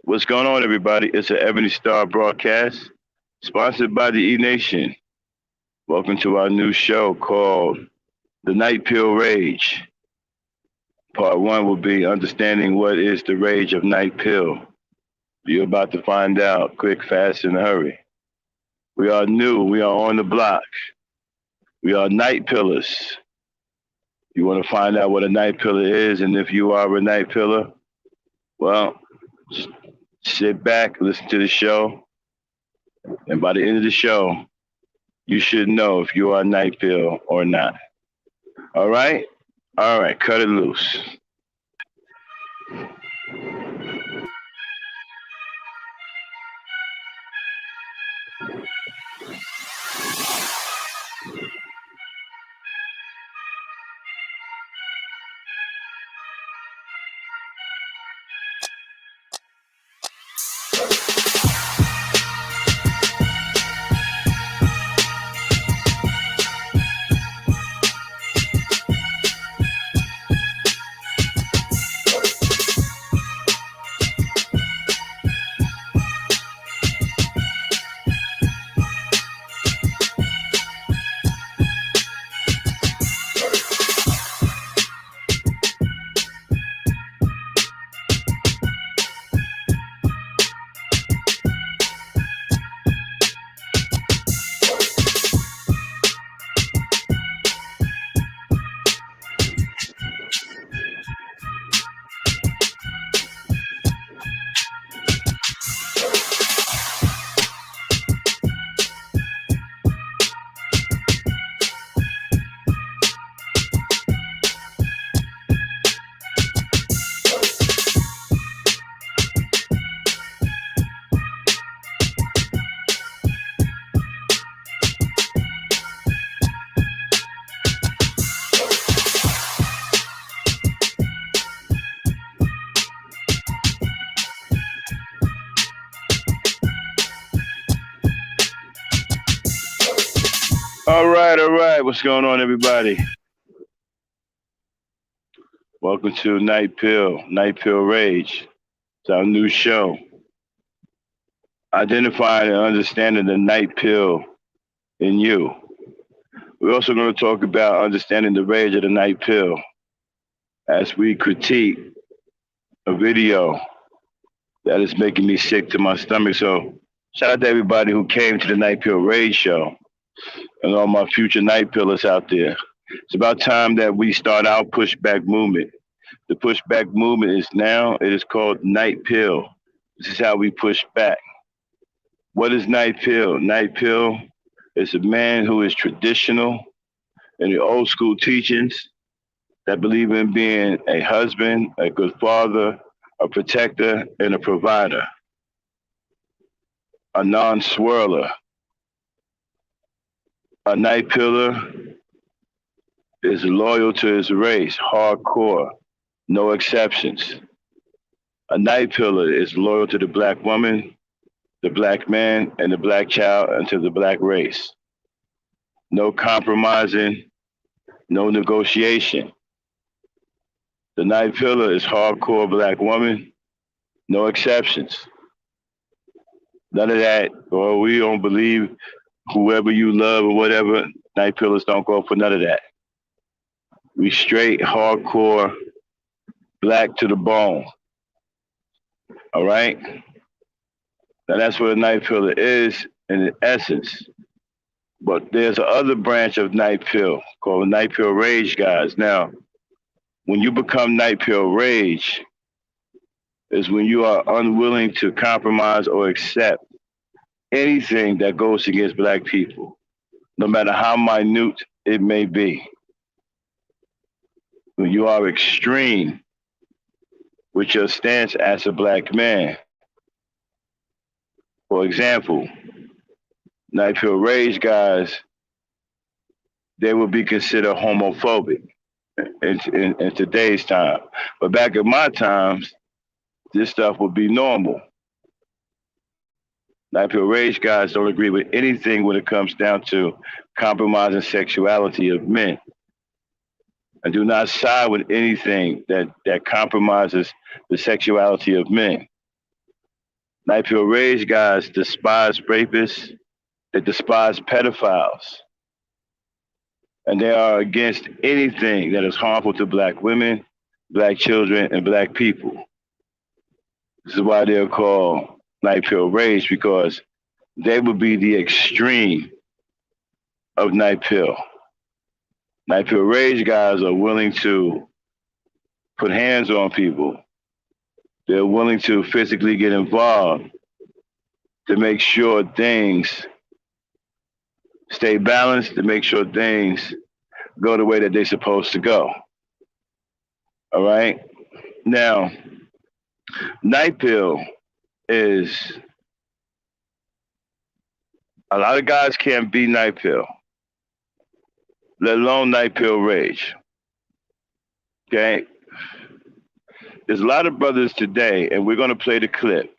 What's going on, everybody? It's an Ebony Star broadcast sponsored by the E Nation. Welcome to our new show called The Night Pill Rage. Part one will be understanding what is the rage of night pill. You're about to find out quick, fast, and hurry. We are new. We are on the block. We are night pillars. You want to find out what a night pillar is, and if you are a night pillar, well, sit back, listen to the show, and by the end of the show, you should know if you are a night pill or not. All right? All right, cut it loose. All right. What's going on, everybody? Welcome to Night Pill Rage. It's our new show. Identifying and understanding the night pill in you. We're also going to talk about understanding the rage of the night pill as we critique a video that is making me sick to my stomach. So, shout out to everybody who came to the Night Pill Rage show and all my future night pillars out there. It's about time that we start our pushback movement. The pushback movement is now, it is called Night Pill. This is how we push back. What is Night Pill? Night Pill is a man who is traditional in the old school teachings that believe in being a husband, a good father, a protector, and a provider. A non-swirler. A night pillar is loyal to his race, hardcore, no exceptions. A night pillar is loyal to the black woman, the black man, and the black child, and to the black race. No compromising, no negotiation. The night pillar is hardcore black woman, no exceptions. None of that, or we don't believe whoever you love or whatever, night pillars don't go for none of that. We straight, hardcore, black to the bone. All right? Now that's what a night pillar is in essence. But there's another branch of night pill called night pill rage, guys. Now, when you become night pill rage, is when you are unwilling to compromise or accept anything that goes against black people, no matter how minute it may be. When you are extreme with your stance as a black man. For example, night pill rage guys, they would be considered homophobic in today's time. But back in my times, this stuff would be normal. Night pill rage guys don't agree with anything when it comes down to compromising sexuality of men, and do not side with anything that compromises the sexuality of men. Night Pill Rage guys despise rapists, they despise pedophiles, and they are against anything that is harmful to black women, black children, and black people. This is why they're called Night Pill Rage, because they would be the extreme of Night Pill. Night Pill Rage guys are willing to put hands on people. They're willing to physically get involved to make sure things stay balanced, to make sure things go the way that they're supposed to go. All right? Now, Night Pill is a lot of guys can't be Night Pill, let alone Night Pill Rage. Okay? There's a lot of brothers today, and we're going to play the clip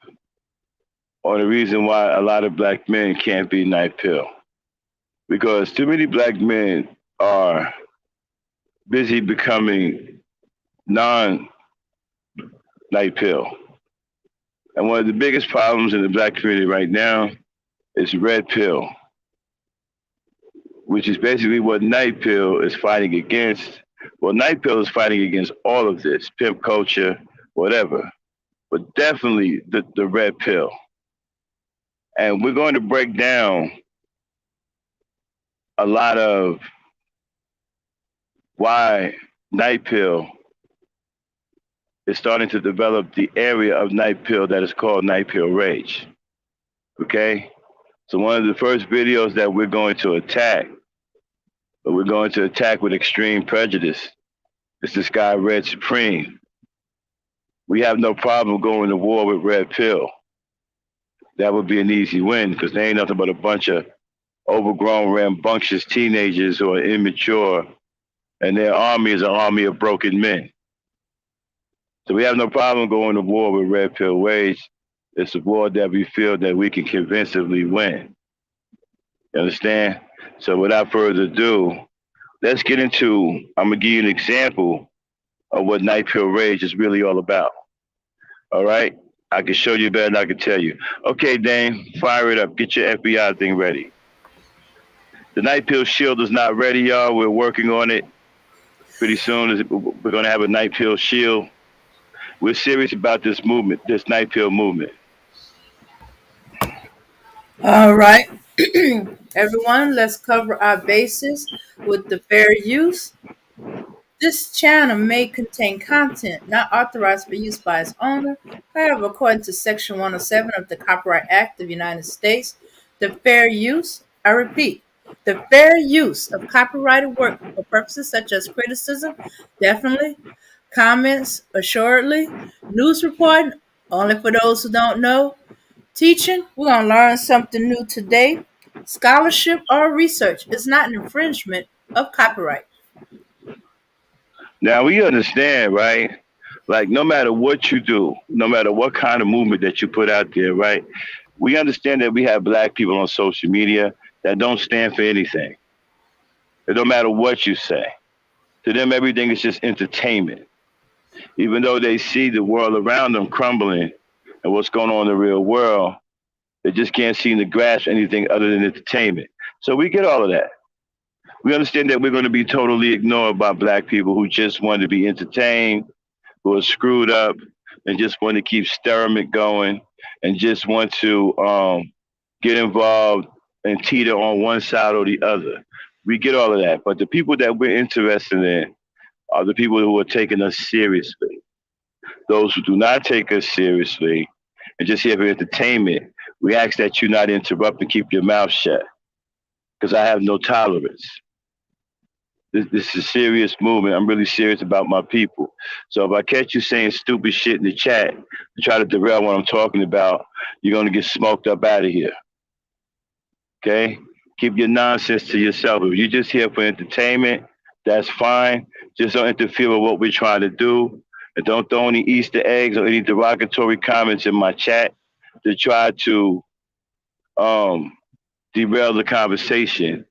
on the reason why a lot of black men can't be Night Pill. Because too many black men are busy becoming non-Night Pill. And one of the biggest problems in the black community right now is Red Pill, which is basically what Night Pill is fighting against. Well, Night Pill is fighting against all of this, pimp culture, whatever, but definitely the Red Pill. And we're going to break down a lot of why Night Pill is starting to develop the area of Night Pill that is called Night Pill Rage. Okay? So one of the first videos that we're going to attack, but we're going to attack with extreme prejudice, is this guy Red Supreme. We have no problem going to war with Red Pill. That would be an easy win because they ain't nothing but a bunch of overgrown, rambunctious teenagers who are immature, and their army is an army of broken men. So we have no problem going to war with Red Pill Rage. It's a war that we feel that we can convincingly win. You understand? So without further ado, let's get into, I'm going to give you an example of what Night Pill Rage is really all about. All right? I can show you better than I can tell you. Okay, Dane, fire it up. Get your FBI thing ready. The Night Pill Shield is not ready, y'all. We're working on it. Pretty soon, we're going to have a Night Pill Shield. We're serious about this movement, this Night Pill movement. All right, everyone, let's cover our bases with the fair use. This channel may contain content not authorized for use by its owner. However, according to Section 107 of the Copyright Act of the United States, the fair use, I repeat, the fair use of copyrighted work for purposes such as criticism, definitely, comments, assuredly, news reporting, only for those who don't know, teaching, we're going to learn something new today. Scholarship or research is not an infringement of copyright. Now, we understand, right? Like, no matter what you do, no matter what kind of movement that you put out there, right? We understand that we have black people on social media that don't stand for anything. It don't matter what you say. To them, everything is just entertainment. Even though they see the world around them crumbling and what's going on in the real world, they just can't seem to grasp anything other than entertainment. So we get all of that. We understand that we're going to be totally ignored by black people who just want to be entertained, who are screwed up, and just want to keep experiment going, and just want to get involved and teeter on one side or the other. We get all of that. But the people that we're interested in are the people who are taking us seriously. Those who do not take us seriously and just here for entertainment, we ask that you not interrupt and keep your mouth shut because I have no tolerance. This is a serious movement. I'm really serious about my people. So if I catch you saying stupid shit in the chat to try to derail what I'm talking about, you're going to get smoked up out of here. Okay? Keep your nonsense to yourself. If you're just here for entertainment, that's fine. Just don't interfere with what we're trying to do. And don't throw any Easter eggs or any derogatory comments in my chat to try to derail the conversation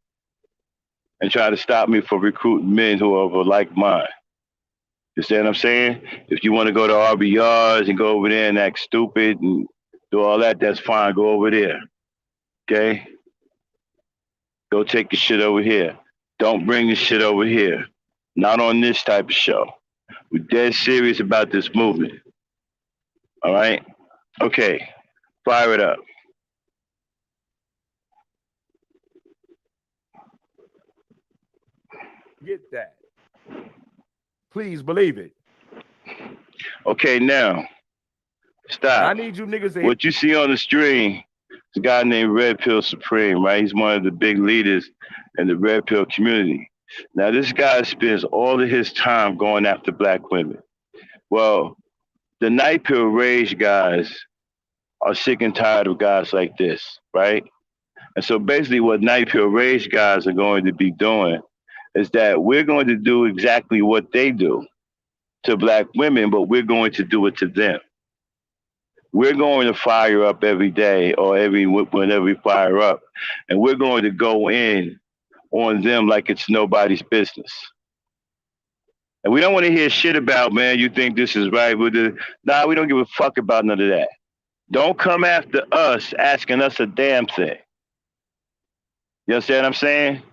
and try to stop me from recruiting men who are of a like mind. You see what I'm saying? If you want to go to RBRs and go over there and act stupid and do all that, that's fine. Go over there. Okay? Go take the shit over here. Don't bring the shit over here. Not on this type of show. We're dead serious about this movement. All right? Okay. Fire it up. Get that. Please believe it. Okay, now. Stop. I need you niggas to what you see on the stream is a guy named Red Pill Supreme, right? He's one of the big leaders in the Red Pill community. Now, this guy spends all of his time going after black women. Well, the Night Pill Rage guys are sick and tired of guys like this, right? And so basically what Night Pill Rage guys are going to be doing is that we're going to do exactly what they do to black women, but we're going to do it to them. We're going to fire up every day or whenever we fire up, and we're going to go in on them like it's nobody's business. And we don't want to hear shit about, man, you think this is right. Nah, we don't give a fuck about none of that. Don't come after us asking us a damn thing. You understand what I'm saying?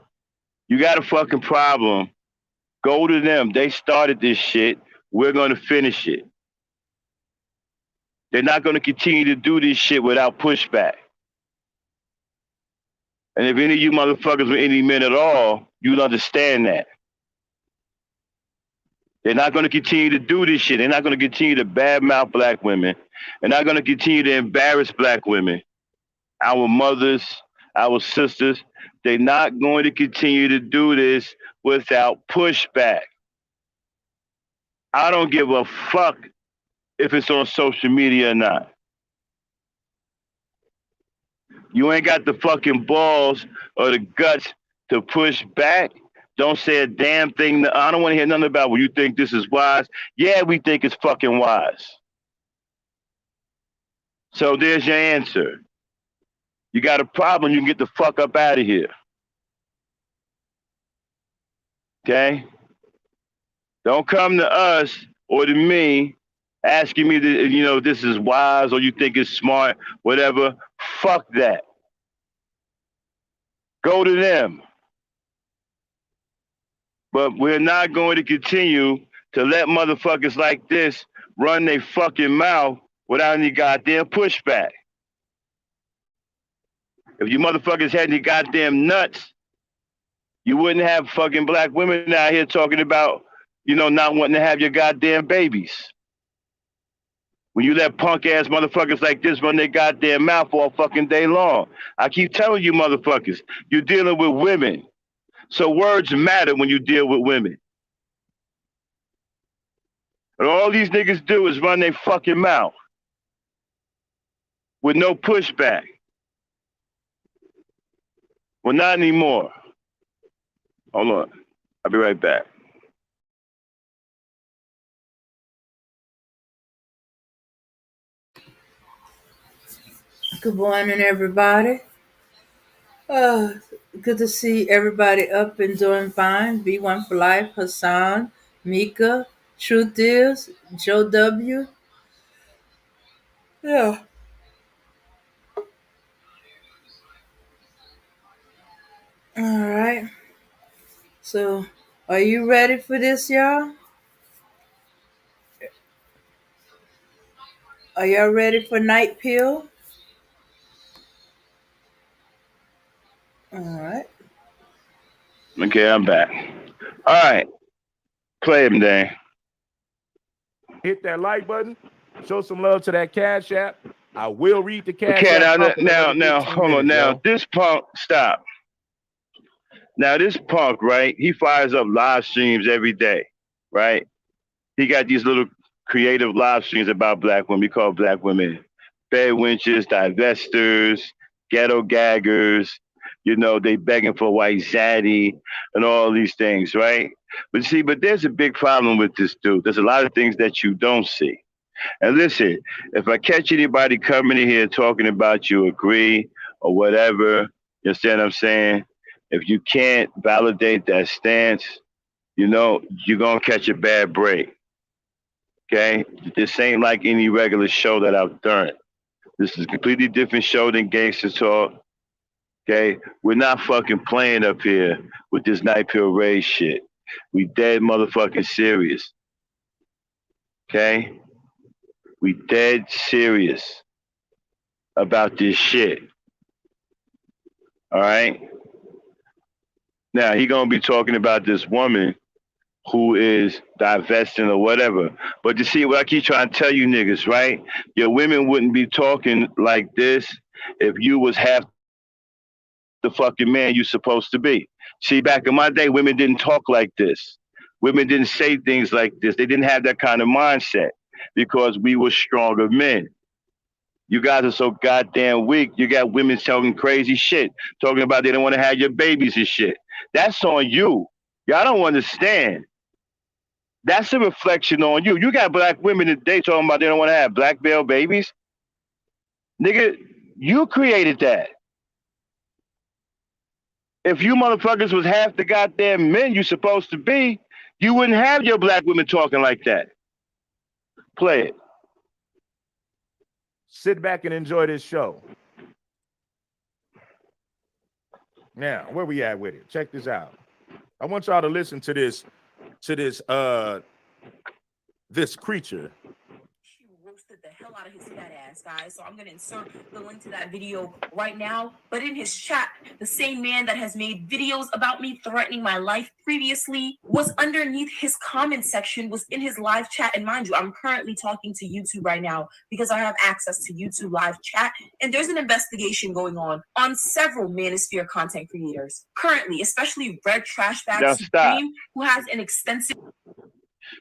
You got a fucking problem. Go to them. They started this shit. We're going to finish it. They're not going to continue to do this shit without pushback. And if any of you motherfuckers were any men at all, you'd understand that. They're not going to continue to do this shit. They're not going to continue to badmouth black women. They're not going to continue to embarrass black women, our mothers, our sisters. They're not going to continue to do this without pushback. I don't give a fuck if it's on social media or not. You ain't got the fucking balls or the guts to push back. Don't say a damn thing. I don't want to hear nothing about, well, you think this is wise? Yeah, we think it's fucking wise. So there's your answer. You got a problem, you can get the fuck up out of here. Okay? Don't come to us or to me asking me that, this is wise or you think it's smart, whatever. Fuck that. Go to them. But we're not going to continue to let motherfuckers like this run their fucking mouth without any goddamn pushback. If you motherfuckers had any goddamn nuts, you wouldn't have fucking black women out here talking about, not wanting to have your goddamn babies. When you let punk ass motherfuckers like this run their goddamn mouth all fucking day long. I keep telling you motherfuckers, you're dealing with women. So words matter when you deal with women. And all these niggas do is run their fucking mouth with no pushback. Well, not anymore. Hold on. I'll be right back. Good morning, everybody. Good to see everybody up and doing fine. B1 for Life, Hassan, Mika, Truth Is, Joe W. Yeah. All right. So, are you ready for this, y'all? Are y'all ready for Night Pill? All right. Okay, I'm back. All right. Play him, Dan. hit that like button. Show some love to that Cash App. I will read the Cash Okay, App. now, hold on. Now, this punk, stop. Now, this punk, right? He fires up live streams every day, right? He got these little creative live streams about black women. We call black women bed wenches, divestors, ghetto gaggers. They begging for white zaddy and all these things, right? But there's a big problem with this dude. There's a lot of things that you don't see. And listen, if I catch anybody coming in here talking about you agree or whatever, you understand what I'm saying? If you can't validate that stance, you're going to catch a bad break. Okay? This ain't like any regular show that I've done. This is a completely different show than Gangster Talk. Okay? We're not fucking playing up here with this Night Pill Ray shit. We dead motherfucking serious. Okay? We dead serious about this shit. All right? Now, he gonna be talking about this woman who is divesting or whatever. But you see, what I keep trying to tell you niggas, right? Your women wouldn't be talking like this if you was half the fucking man you supposed to be. See, back in my day, women didn't talk like this. Women didn't say things like this. They didn't have that kind of mindset because we were stronger men. You guys are so goddamn weak. You got women talking crazy shit, talking about they don't want to have your babies and shit. That's on you. Y'all don't understand. That's a reflection on you. You got black women today talking about they don't want to have black male babies. Nigga, you created that. If you motherfuckers was half the goddamn men you supposed to be, you wouldn't have your black women talking like that. Play it. Sit back and enjoy this show. Now, where we at with it? Check this out. I want y'all to listen to this creature. She roasted the hell out of his fat ass, guys. So I'm gonna insert the link to that video right now. But in his chat, the same man that has made videos about me threatening my life previously was underneath his comment section, was in his live chat. And mind you, I'm currently talking to YouTube right now because I have access to YouTube live chat. And there's an investigation going on several Manosphere content creators currently, especially Red Trash Bag Supreme, who has an extensive.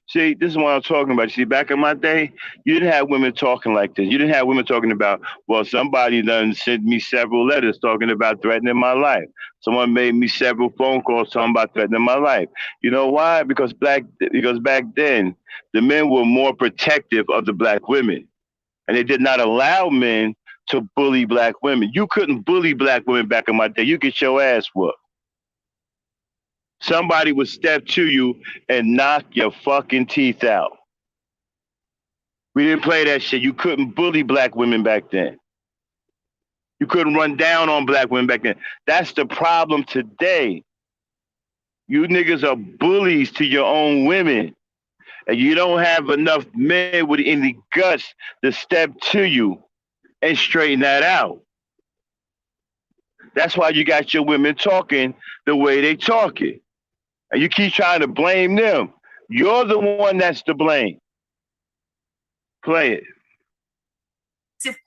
See, this is what I'm talking about. See, back in my day, you didn't have women talking like this. You didn't have women talking about, well, somebody done sent me several letters talking about threatening my life. Someone made me several phone calls talking about threatening my life. You know why? Because back then, the men were more protective of the black women. And they did not allow men to bully black women. You couldn't bully black women back in my day. You get your ass whooped. Somebody would step to you and knock your fucking teeth out. We didn't play that shit. You couldn't bully black women back then. You couldn't run down on black women back then. That's the problem today. You niggas are bullies to your own women. And you don't have enough men with any guts to step to you and straighten that out. That's why you got your women talking the way they talking. And you keep trying to blame them. You're the one that's to blame. Play it.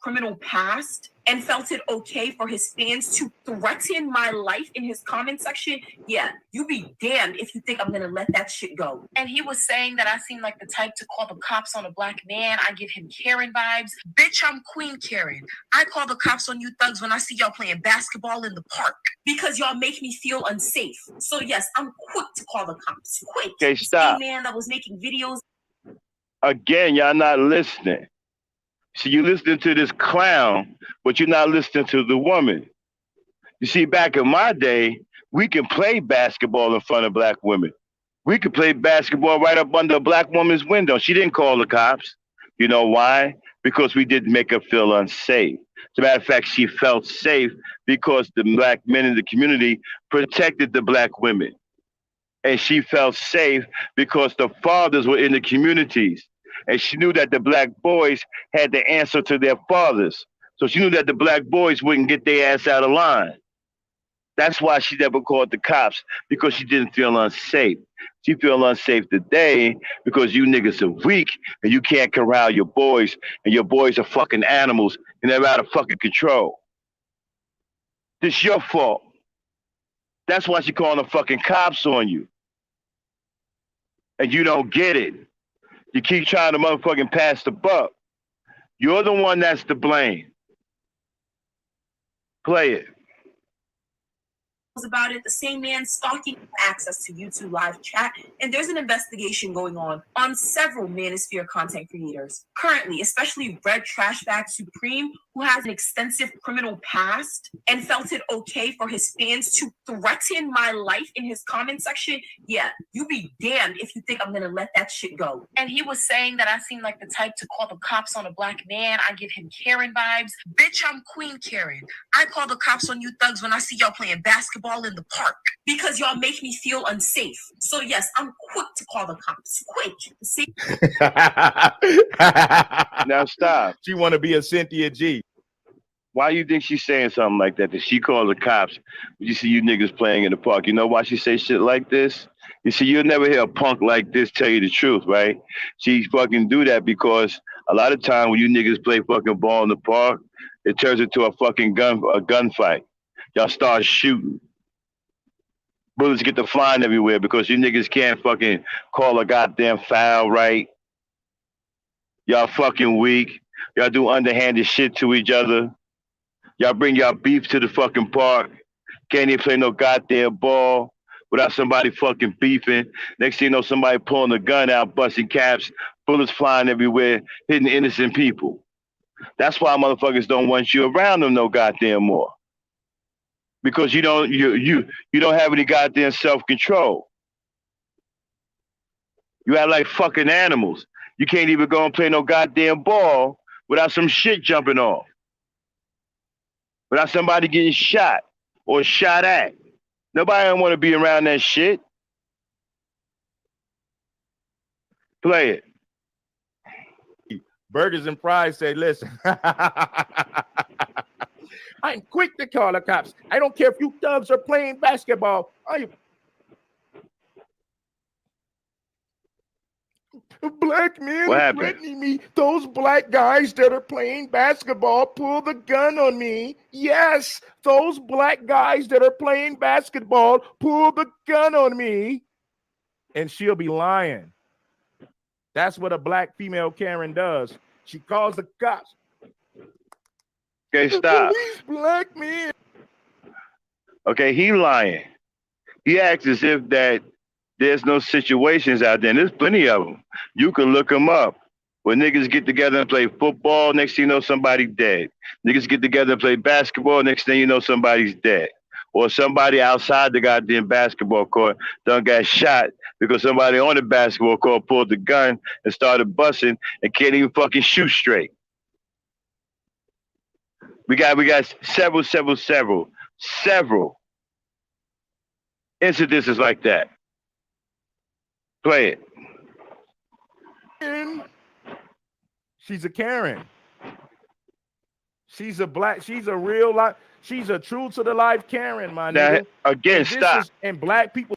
Criminal past and felt it okay for his fans to threaten my life in his comment section. Yeah, you be damned if you think I'm gonna let that shit go. And he was saying that I seem like the type to call the cops on a black man. I give him Karen vibes. Bitch, I'm Queen Karen. I call the cops on you thugs when I see y'all playing basketball in the park because y'all make me feel unsafe. So yes, I'm quick to call the cops. Quick. Okay, stop. The man that was making videos. Again, y'all not listening. So you're listening to this clown, but you're not listening to the woman. You see, back in my day, we can play basketball in front of black women. We could play basketball right up under a black woman's window. She didn't call the cops. You know why? Because we didn't make her feel unsafe. As a matter of fact, she felt safe because the black men in the community protected the black women. And she felt safe because the fathers were in the communities. And she knew that the black boys had the answer to their fathers. So she knew that the black boys wouldn't get their ass out of line. That's why she never called the cops, because she didn't feel unsafe. She feel unsafe today because you niggas are weak and you can't corral your boys, and your boys are fucking animals and they're out of fucking control. This your fault. That's why she calling the fucking cops on you. And you don't get it. You keep trying to motherfucking pass the buck. You're the one that's to blame. Play it. About it, the same man stalking access to YouTube live chat, and there's an investigation going on several Manosphere content creators currently, especially Red Trash Bag Supreme, who has an extensive criminal past and felt it okay for his fans to threaten my life in his comment section, yeah, you be damned if you think I'm gonna let that shit go. And he was saying that I seem like the type to call the cops on a black man. I give him Karen vibes. Bitch, I'm Queen Karen. I call the cops on you thugs when I see y'all playing basketball in the park because y'all make me feel unsafe. So yes, I'm quick to call the cops. Quick. See? Now stop. She want to be a Cynthia G. Why you think she's saying something like that? That she called the cops when you see you niggas playing in the park. You know why she say shit like this? You see, you'll never hear a punk like this tell you the truth, right? She fucking do that because a lot of time when you niggas play fucking ball in the park, it turns into a fucking gunfight. Y'all start shooting. Bullets get to flying everywhere because you niggas can't fucking call a goddamn foul right. Y'all fucking weak. Y'all do underhanded shit to each other. Y'all bring y'all beef to the fucking park. Can't even play no goddamn ball without somebody fucking beefing. Next thing you know, somebody pulling a gun out, busting caps, bullets flying everywhere, hitting innocent people. That's why motherfuckers don't want you around them no goddamn more. Because you don't have any goddamn self-control. You act like fucking animals. You can't even go and play no goddamn ball without some shit jumping off. Without somebody getting shot or shot at. Nobody don't want to be around that shit. Play it. Burgers and Fries say, listen, I'm quick to call the cops. I don't care if you thugs are playing basketball. Black men are threatening me. Those black guys that are playing basketball pull the gun on me. Yes, those black guys that are playing basketball pull the gun on me. And she'll be lying. That's what a black female Karen does. She calls the cops. Okay, stop. Police black men. Okay, he lying. He acts as if that there's no situations out there. And there's plenty of them. You can look them up. When niggas get together and play football, next thing you know, somebody's dead. Niggas get together and play basketball, next thing you know, somebody's dead. Or somebody outside the goddamn basketball court done got shot because somebody on the basketball court pulled the gun and started busting and can't even fucking shoot straight. We got several incidences like that. Play it. She's a Karen. She's a real life. She's a true to the life Karen, my nigga. Again, stop. And black people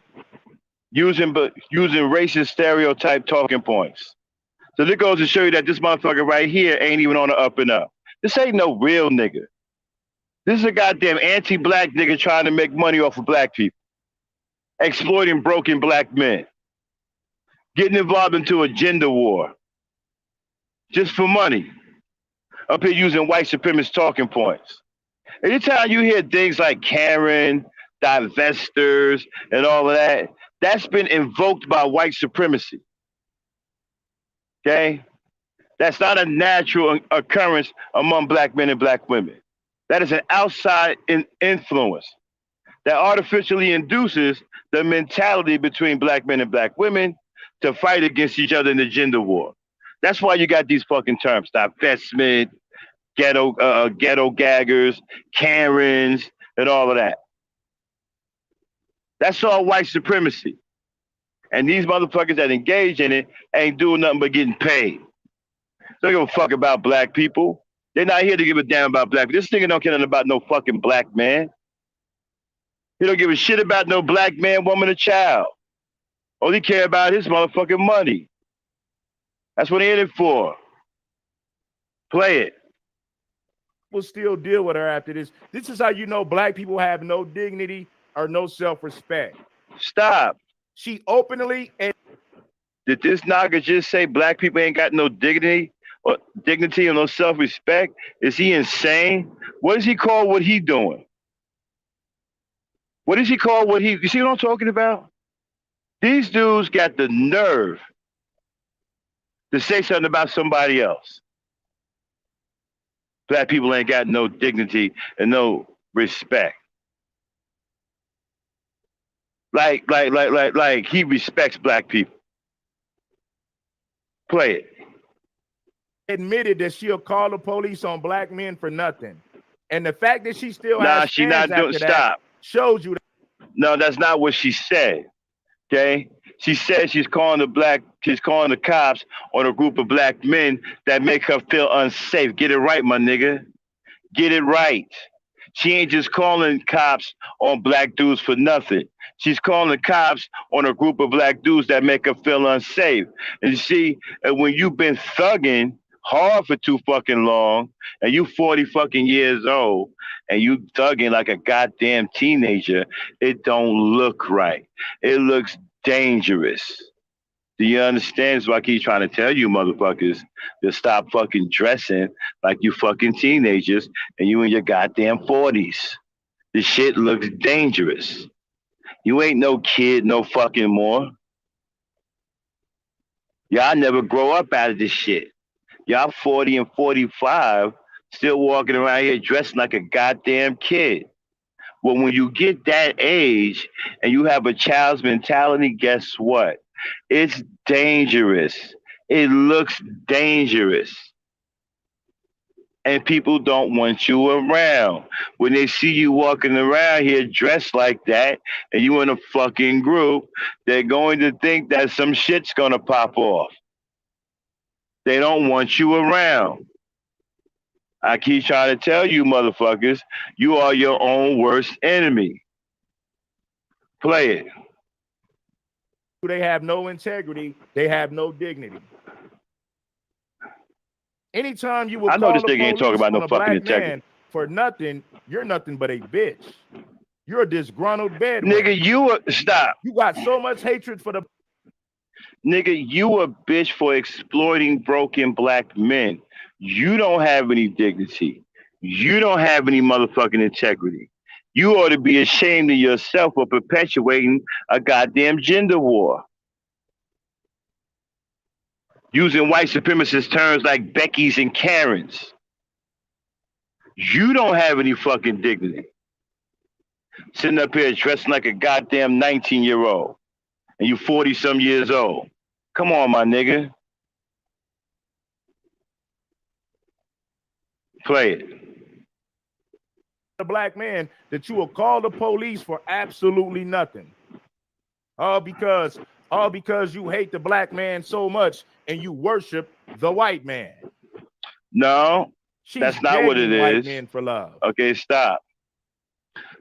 using racist stereotype talking points. So this goes to show you that this motherfucker right here ain't even on the up and up. This ain't no real nigga. This is a goddamn anti-black nigga trying to make money off of black people. Exploiting broken black men. Getting involved into a gender war. Just for money. Up here using white supremacist talking points. Anytime you hear things like Karen, divestors, and all of that, that's been invoked by white supremacy. Okay? That's not a natural occurrence among black men and black women. That is an outside influence that artificially induces the mentality between black men and black women to fight against each other in the gender war. That's why you got these fucking terms, divestment, ghetto gaggers, Karens, and all of that. That's all white supremacy. And these motherfuckers that engage in it ain't doing nothing but getting paid. They don't give a fuck about black people. They're not here to give a damn about black people. This nigga don't care nothing about no fucking black man. He don't give a shit about no black man, woman, or child. All he care about is his motherfucking money. That's what he in it for. Play it. We'll still deal with her after this. This is how you know black people have no dignity or no self-respect. Stop. She openly and did this nigga just say black people ain't got no dignity or no self-respect? Is he insane? What does he call what he doing? What does he call what he? You see what I'm talking about? These dudes got the nerve to say something about somebody else. Black people ain't got no dignity and no respect. Like he respects black people. Play it. Admitted that she'll call the police on black men for nothing. And the fact that she still Nah, has she not doing. Stop. Shows you that. No, that's not what she said. Okay? She said she's calling the cops on a group of black men that make her feel unsafe. Get it right, my nigga. Get it right. She ain't just calling cops on black dudes for nothing. She's calling cops on a group of black dudes that make her feel unsafe. And you see, when you've been thugging hard for too fucking long, and you 40 fucking years old, and you thugging like a goddamn teenager, it don't look right. It looks dangerous. Do you understand? That's why I keep trying to tell you motherfuckers to stop fucking dressing like you fucking teenagers and you in your goddamn 40s. This shit looks dangerous. You ain't no kid no fucking more. Y'all never grow up out of this shit. Y'all 40 and 45 still walking around here dressing like a goddamn kid. Well, when you get that age and you have a child's mentality, guess what? It's dangerous. It looks dangerous. And people don't want you around. When they see you walking around here dressed like that and you in a fucking group, they're going to think that some shit's gonna pop off. They don't want you around. I keep trying to tell you motherfuckers, you are your own worst enemy. Play it. They have no integrity. They have no dignity. Anytime you will I know call this the nigga ain't talking about no fucking integrity for nothing, you're nothing but a bitch. You're a disgruntled bed. Nigga, stop. You got so much hatred for the nigga. You a bitch for exploiting broken black men. You don't have any dignity. You don't have any motherfucking integrity. You ought to be ashamed of yourself for perpetuating a goddamn gender war. Using white supremacist terms like Becky's and Karen's. You don't have any fucking dignity. Sitting up here dressing like a goddamn 19-year-old. And you 40-some years old. Come on, my nigga. Play it. A black man that you will call the police for absolutely nothing. All because you hate the black man so much and you worship the white man. No, that's not what it is. White men for love. Okay, stop.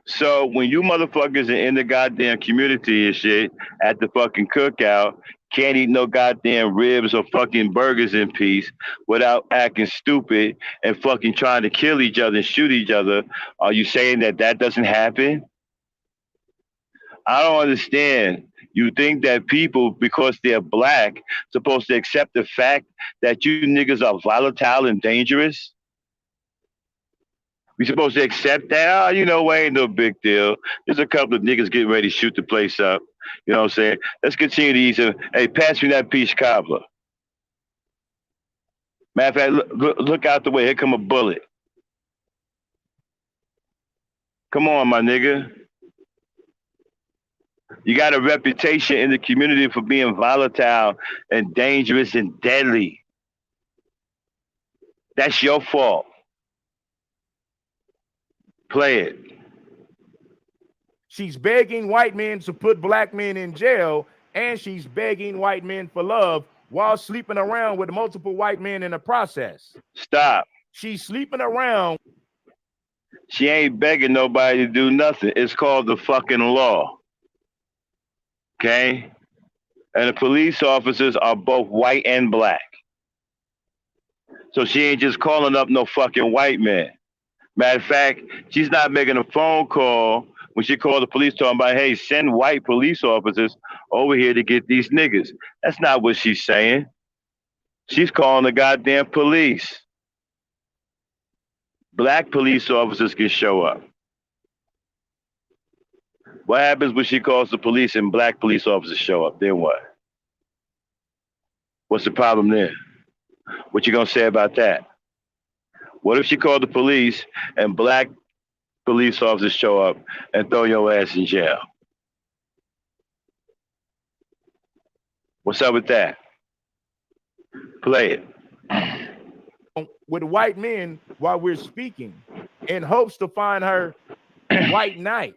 So when you motherfuckers are in the goddamn community and shit at the fucking cookout, can't eat no goddamn ribs or fucking burgers in peace without acting stupid and fucking trying to kill each other and shoot each other, are you saying that that doesn't happen? I don't understand. You think that people, because they're black, supposed to accept the fact that you niggas are volatile and dangerous? We supposed to accept that? Oh, you know, ain't no big deal. There's a couple of niggas getting ready to shoot the place up. You know what I'm saying? Let's continue to eat some. Hey, pass me that peach cobbler. Matter of fact, look out the way. Here come a bullet. Come on, my nigga. You got a reputation in the community for being volatile and dangerous and deadly. That's your fault. Play it. She's begging white men to put black men in jail, and she's begging white men for love while sleeping around with multiple white men in the process. Stop. She's sleeping around. She ain't begging nobody to do nothing. It's called the fucking law. Okay? And the police officers are both white and black. So she ain't just calling up no fucking white man. Matter of fact, she's not making a phone call when she called the police talking about, hey, send white police officers over here to get these niggas. That's not what she's saying. She's calling the goddamn police. Black police officers can show up. What happens when she calls the police and black police officers show up? Then what? What's the problem there? What you gonna say about that? What if she called the police and black police officers show up and throw your ass in jail? What's up with that? Play it. With white men while we're speaking in hopes to find her white knight.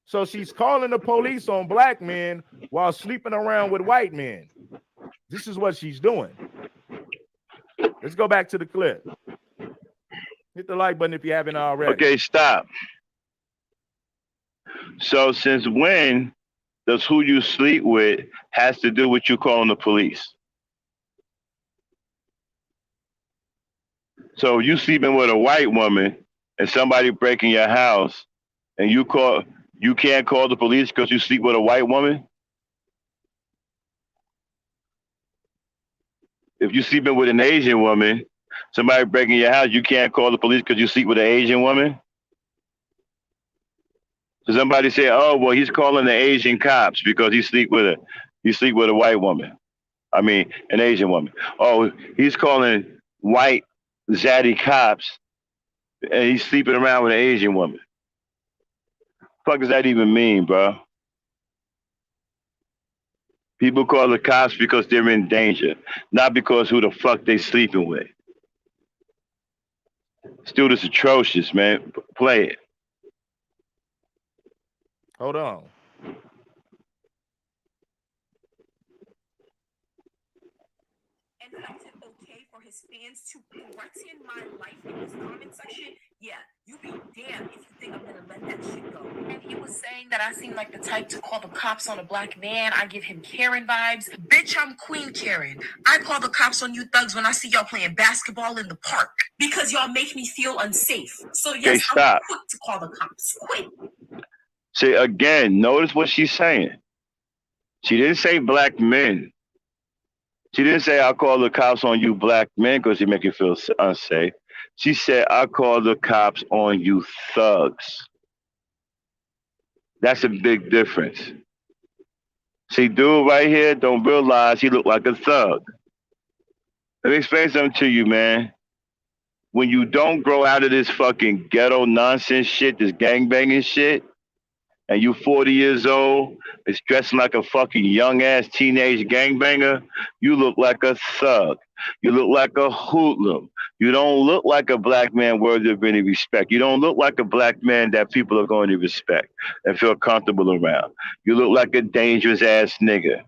So she's calling the police on black men while sleeping around with white men. This is what she's doing. Let's go back to the clip. Hit the like button if you haven't already. Okay, stop. So since when does who you sleep with has to do with you calling the police? So you sleeping with a white woman and somebody breaking your house and you can't call the police because you sleep with a white woman? If you sleeping with an Asian woman, somebody breaking your house, you can't call the police because you sleep with an Asian woman? So somebody say, oh, well, he's calling the Asian cops because he sleep with a white woman. I mean, an Asian woman. Oh, he's calling white zaddy cops and he's sleeping around with an Asian woman. Fuck does that even mean, bro? People call the cops because they're in danger, not because who the fuck they sleeping with. Still, this atrocious, man. Play it. Hold on. And felt it okay for his fans to threaten my life in his comment section? Yeah, you be damned if you think I'm gonna let that shit go. And he was saying that I seem like the type to call the cops on a black man. I give him Karen vibes. Bitch, I'm Queen Karen. I call the cops on you thugs when I see y'all playing basketball in the park because y'all make me feel unsafe. So yes, I'm quick to call the cops. Quick. See, again, notice what she's saying. She didn't say black men. She didn't say, I'll call the cops on you black men because you make you feel unsafe. She said, I'll call the cops on you thugs. That's a big difference. See, dude right here don't realize he look like a thug. Let me explain something to you, man. When you don't grow out of this fucking ghetto nonsense shit, this gangbanging shit, and you 40 years old, is dressing like a fucking young-ass teenage gangbanger, you look like a thug. You look like a hoodlum. You don't look like a black man worthy of any respect. You don't look like a black man that people are going to respect and feel comfortable around. You look like a dangerous-ass nigga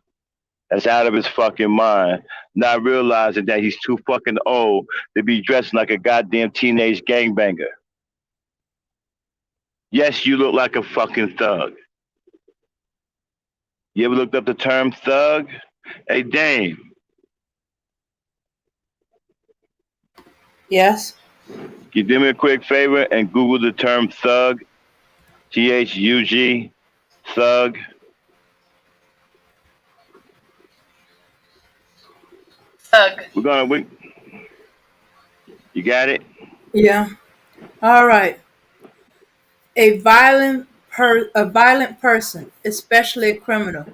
that's out of his fucking mind, not realizing that he's too fucking old to be dressing like a goddamn teenage gangbanger. Yes, you look like a fucking thug. You ever looked up the term thug? Hey, Dame. Yes. Can you do me a quick favor and Google the term thug? Thug, thug. Thug. You got it? Yeah. All right. A violent person, especially a criminal.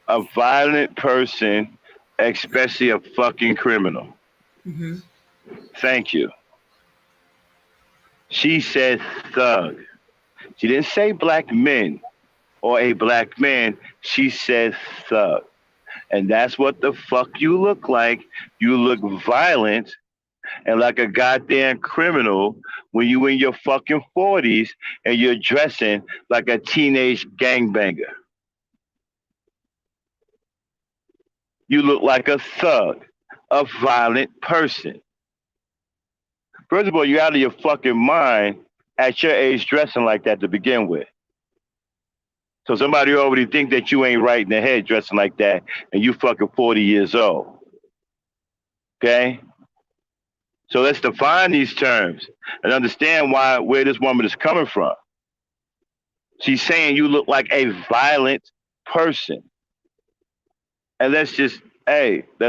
A violent person, especially a fucking criminal. Mm-hmm. Thank you. She said thug. She didn't say black men or a black man. She said thug. And that's what the fuck you look like. You look violent and like a goddamn criminal when you in your fucking 40s and you're dressing like a teenage gangbanger. You look like a thug, a violent person. First of all, you're out of your fucking mind at your age dressing like that to begin with. So somebody already think that you ain't right in the head dressing like that and you fucking 40 years old. Okay? So let's define these terms and understand where this woman is coming from. She's saying you look like a violent person. And let's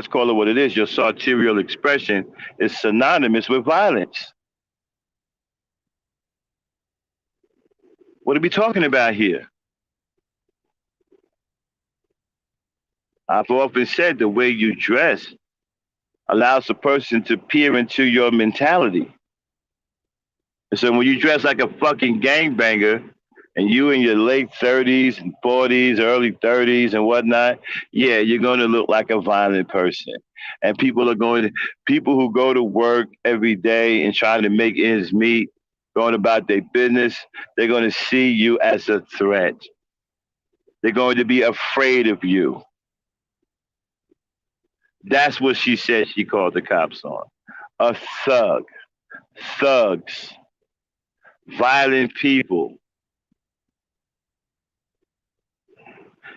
call it what it is. Your sartorial expression is synonymous with violence. What are we talking about here? I've often said the way you dress, allows a person to peer into your mentality. And so when you dress like a fucking gangbanger, and you in your late 30s and 40s, early 30s and whatnot, yeah, you're going to look like a violent person. And people who go to work every day and trying to make ends meet, going about their business, they're going to see you as a threat. They're going to be afraid of you. That's what she said she called the cops on. A thug. Thugs. Violent people.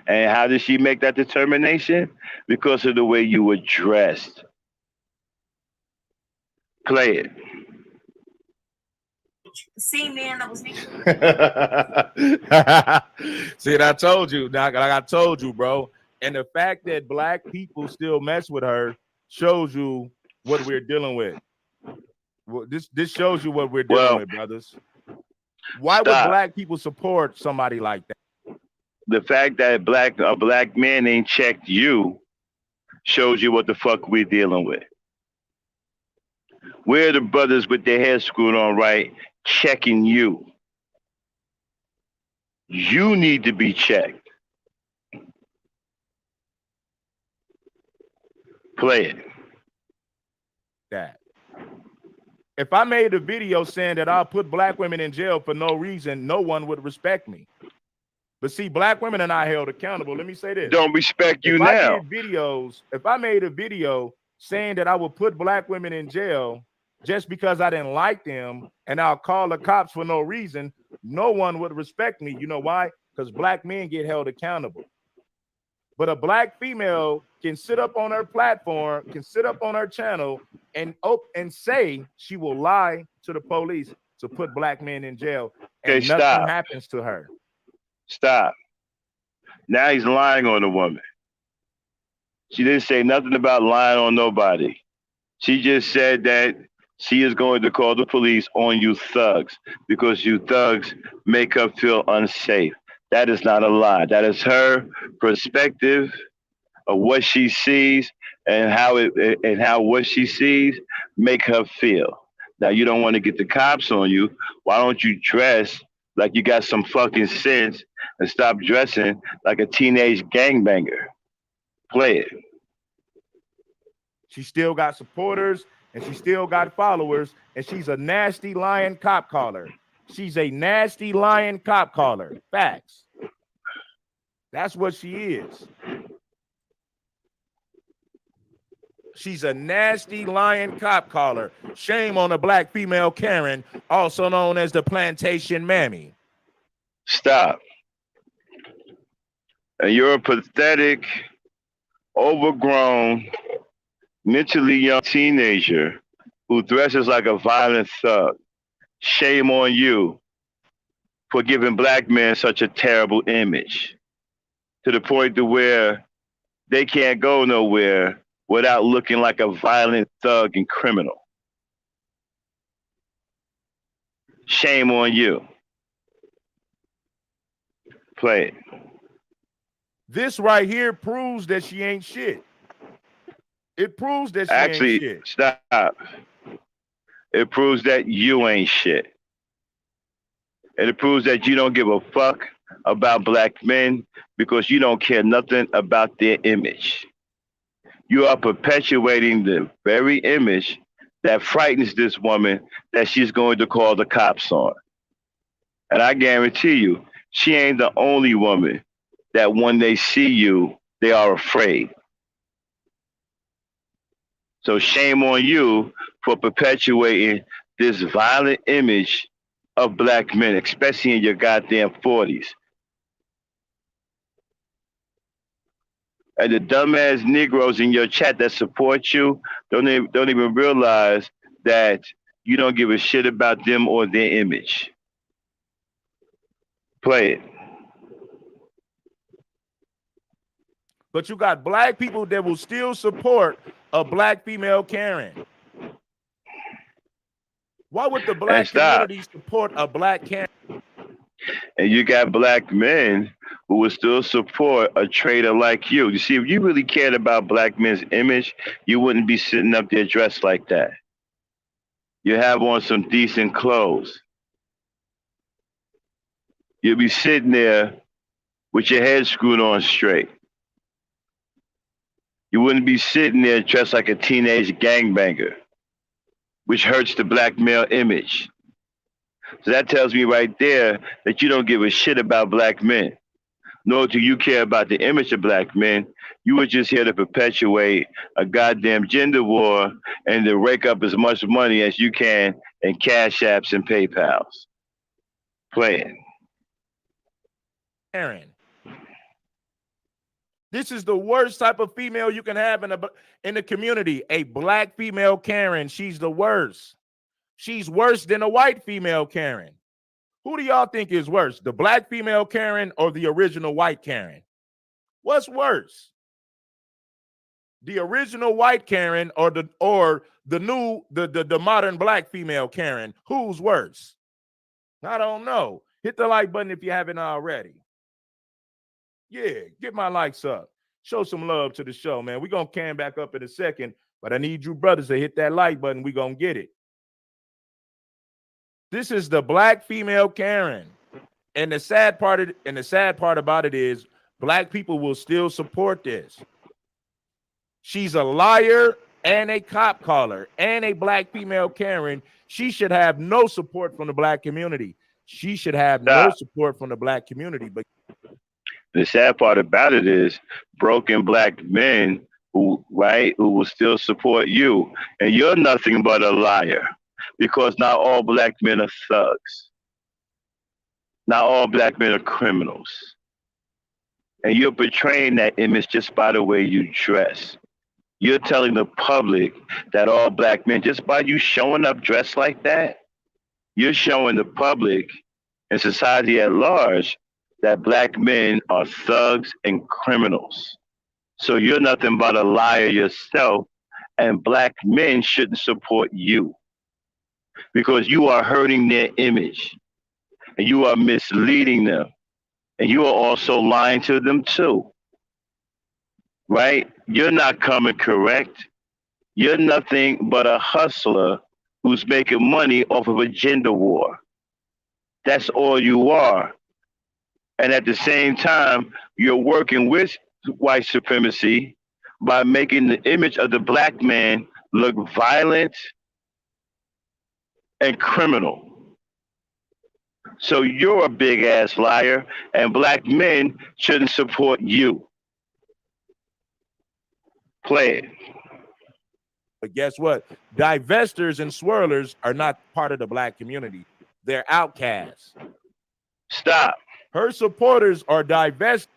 And how did she make that determination? Because of the way you were dressed. Play it. The same man that was making. See, I told you, like I told you, bro. And the fact that black people still mess with her shows you what we're dealing with. Well, this shows you what we're dealing with, brothers. Why would black people support somebody like that? The fact that a black man ain't checked you shows you what the fuck we're dealing with. We're the brothers with their hair screwed on right, checking you. You need to be checked. Play it. That. If I made a video saying that I'll put black women in jail for no reason, no one would respect me. But see, black women are not held accountable. Let me say this. Don't respect you now. If I made a video saying that I would put black women in jail just because I didn't like them and I'll call the cops for no reason, no one would respect me. You know why? Because black men get held accountable. But a black female can sit up on her platform, can sit up on her channel and say she will lie to the police to put black men in jail. And nothing happens to her. Stop. Now he's lying on the woman. She didn't say nothing about lying on nobody. She just said that she is going to call the police on you thugs because you thugs make her feel unsafe. That is not a lie. That is her perspective of what she sees and how what she sees make her feel. Now you don't want to get the cops on you. Why don't you dress like you got some fucking sense and stop dressing like a teenage gangbanger? Play it. She still got supporters and she still got followers, and she's a nasty lying cop caller. She's a nasty lying cop caller. Facts. That's what she is. She's a nasty lying cop caller. Shame on a black female Karen, also known as the plantation mammy. Stop. And you're a pathetic, overgrown, mentally young teenager who dresses like a violent thug. Shame on you for giving black men such a terrible image to the point to where they can't go nowhere without looking like a violent thug and criminal. Shame on you. Play it. This right here proves that she ain't shit. It proves that she ain't shit. Stop. It proves that you ain't shit. And it proves that you don't give a fuck about black men because you don't care nothing about their image. You are perpetuating the very image that frightens this woman that she's going to call the cops on. And I guarantee you, she ain't the only woman that when they see you, they are afraid. So shame on you for perpetuating this violent image of black men, especially in your goddamn 40s. And the dumbass Negroes in your chat that support you don't even realize that you don't give a shit about them or their image. Play it. But you got black people that will still support a black female Karen. Why would the black community support a black Karen? And you got black men who would still support a traitor like you. You see, if you really cared about black men's image, you wouldn't be sitting up there dressed like that. You have on some decent clothes. You'll be sitting there with your head screwed on straight. You wouldn't be sitting there dressed like a teenage gangbanger, which hurts the black male image. So that tells me right there that you don't give a shit about black men, nor do you care about the image of black men. You were just here to perpetuate a goddamn gender war and to rake up as much money as you can in Cash Apps and PayPals. Play it. Karen. This is the worst type of female you can have in the community. A black female Karen. She's the worst. She's worse than a white female Karen. Who do y'all think is worse, the black female Karen or the original white Karen? What's worse? The original white Karen or the modern black female Karen? Who's worse? I don't know. Hit the like button if you haven't already. Yeah, get my likes up. Show some love to the show, man. We're going to can back up in a second, but I need you brothers to hit that like button. We're going to get it. This is the black female Karen. And the sad part about it is black people will still support this. She's a liar and a cop caller and a black female Karen. She should have no support from the black community. She should have no support from the black community. But the sad part about it is broken black men who will still support you. And you're nothing but a liar, because not all black men are thugs. Not all black men are criminals. And you're portraying that image just by the way you dress. You're telling the public that all black men, just by you showing up dressed like that, you're showing the public and society at large that black men are thugs and criminals. So you're nothing but a liar yourself, and black men shouldn't support you because you are hurting their image and you are misleading them, and you are also lying to them too, right? You're not coming correct. You're nothing but a hustler who's making money off of a gender war. That's all you are. And at the same time, you're working with white supremacy by making the image of the black man look violent and criminal. So you're a big ass liar, and black men shouldn't support you. Play it. But guess what? Divestors and swirlers are not part of the black community. They're outcasts. Stop. Her supporters are divest.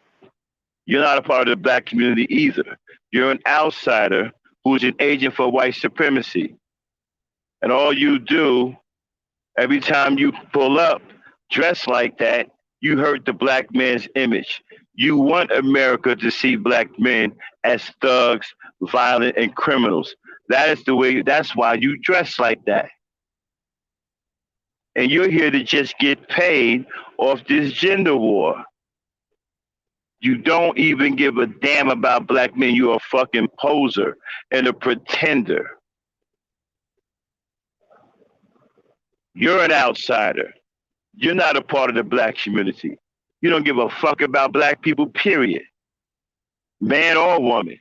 You're not a part of the black community either. You're an outsider who's an agent for white supremacy. And all you do, every time you pull up dressed like that, you hurt the black man's image. You want America to see black men as thugs, violent, and criminals. That's why you dress like that. And you're here to just get paid off this gender war. You don't even give a damn about black men. You're a fucking poser and a pretender. You're an outsider. You're not a part of the black community. You don't give a fuck about black people, period. Man or woman.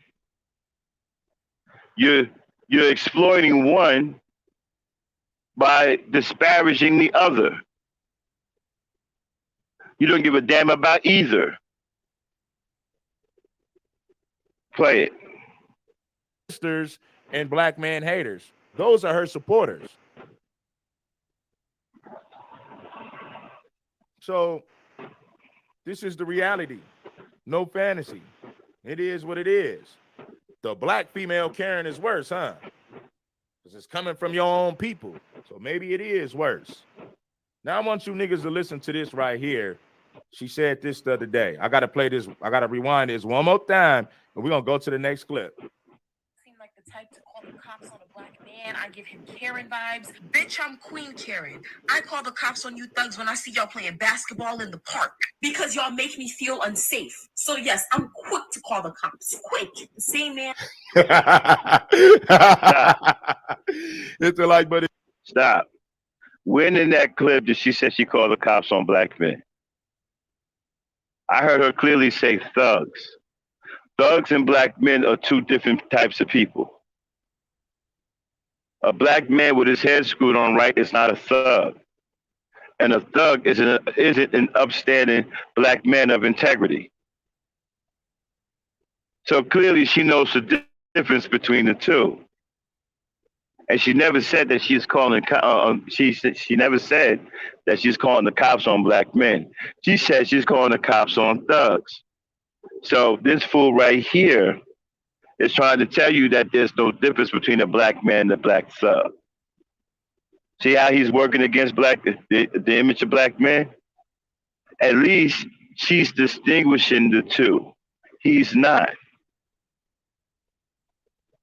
You're exploiting one by disparaging the other. You don't give a damn about either. Play it. Sisters and black man haters. Those are her supporters. So this is the reality. No fantasy. It is what it is. The black female Karen is worse, huh? Because it's coming from your own people. So maybe it is worse. Now I want you niggas to listen to this right here. She said this the other day. I got to play this. I got to rewind this one more time. And we're going to go to the next clip. Seem like the type to call the cops on a black man. I give him Karen vibes. Bitch, I'm Queen Karen. I call the cops on you thugs when I see y'all playing basketball in the park. because y'all make me feel unsafe. So yes, I'm quick to call the cops. Quick. The same man. It's a like, but Stop. When in that clip did she say she called the cops on black men? I heard her clearly say thugs. Thugs and black men are two different types of people. A black man with his head screwed on right is not a thug. And a thug isn't an upstanding black man of integrity. So clearly she knows the difference between the two. And she never said that she's calling. She never said that she's calling the cops on black men. She said she's calling the cops on thugs. So this fool right here is trying to tell you that there's no difference between a black man and a black thug. See how he's working against the image of black men? At least she's distinguishing the two. He's not.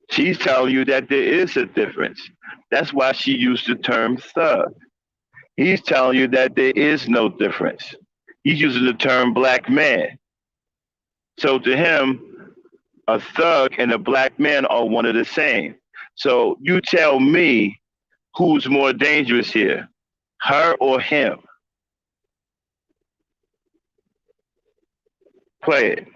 She's telling you that there is a difference. That's why she used the term thug. He's telling you that there is no difference. He's using the term black man. So to him, a thug and a black man are one and the same. So you tell me who's more dangerous here, her or him? Play it.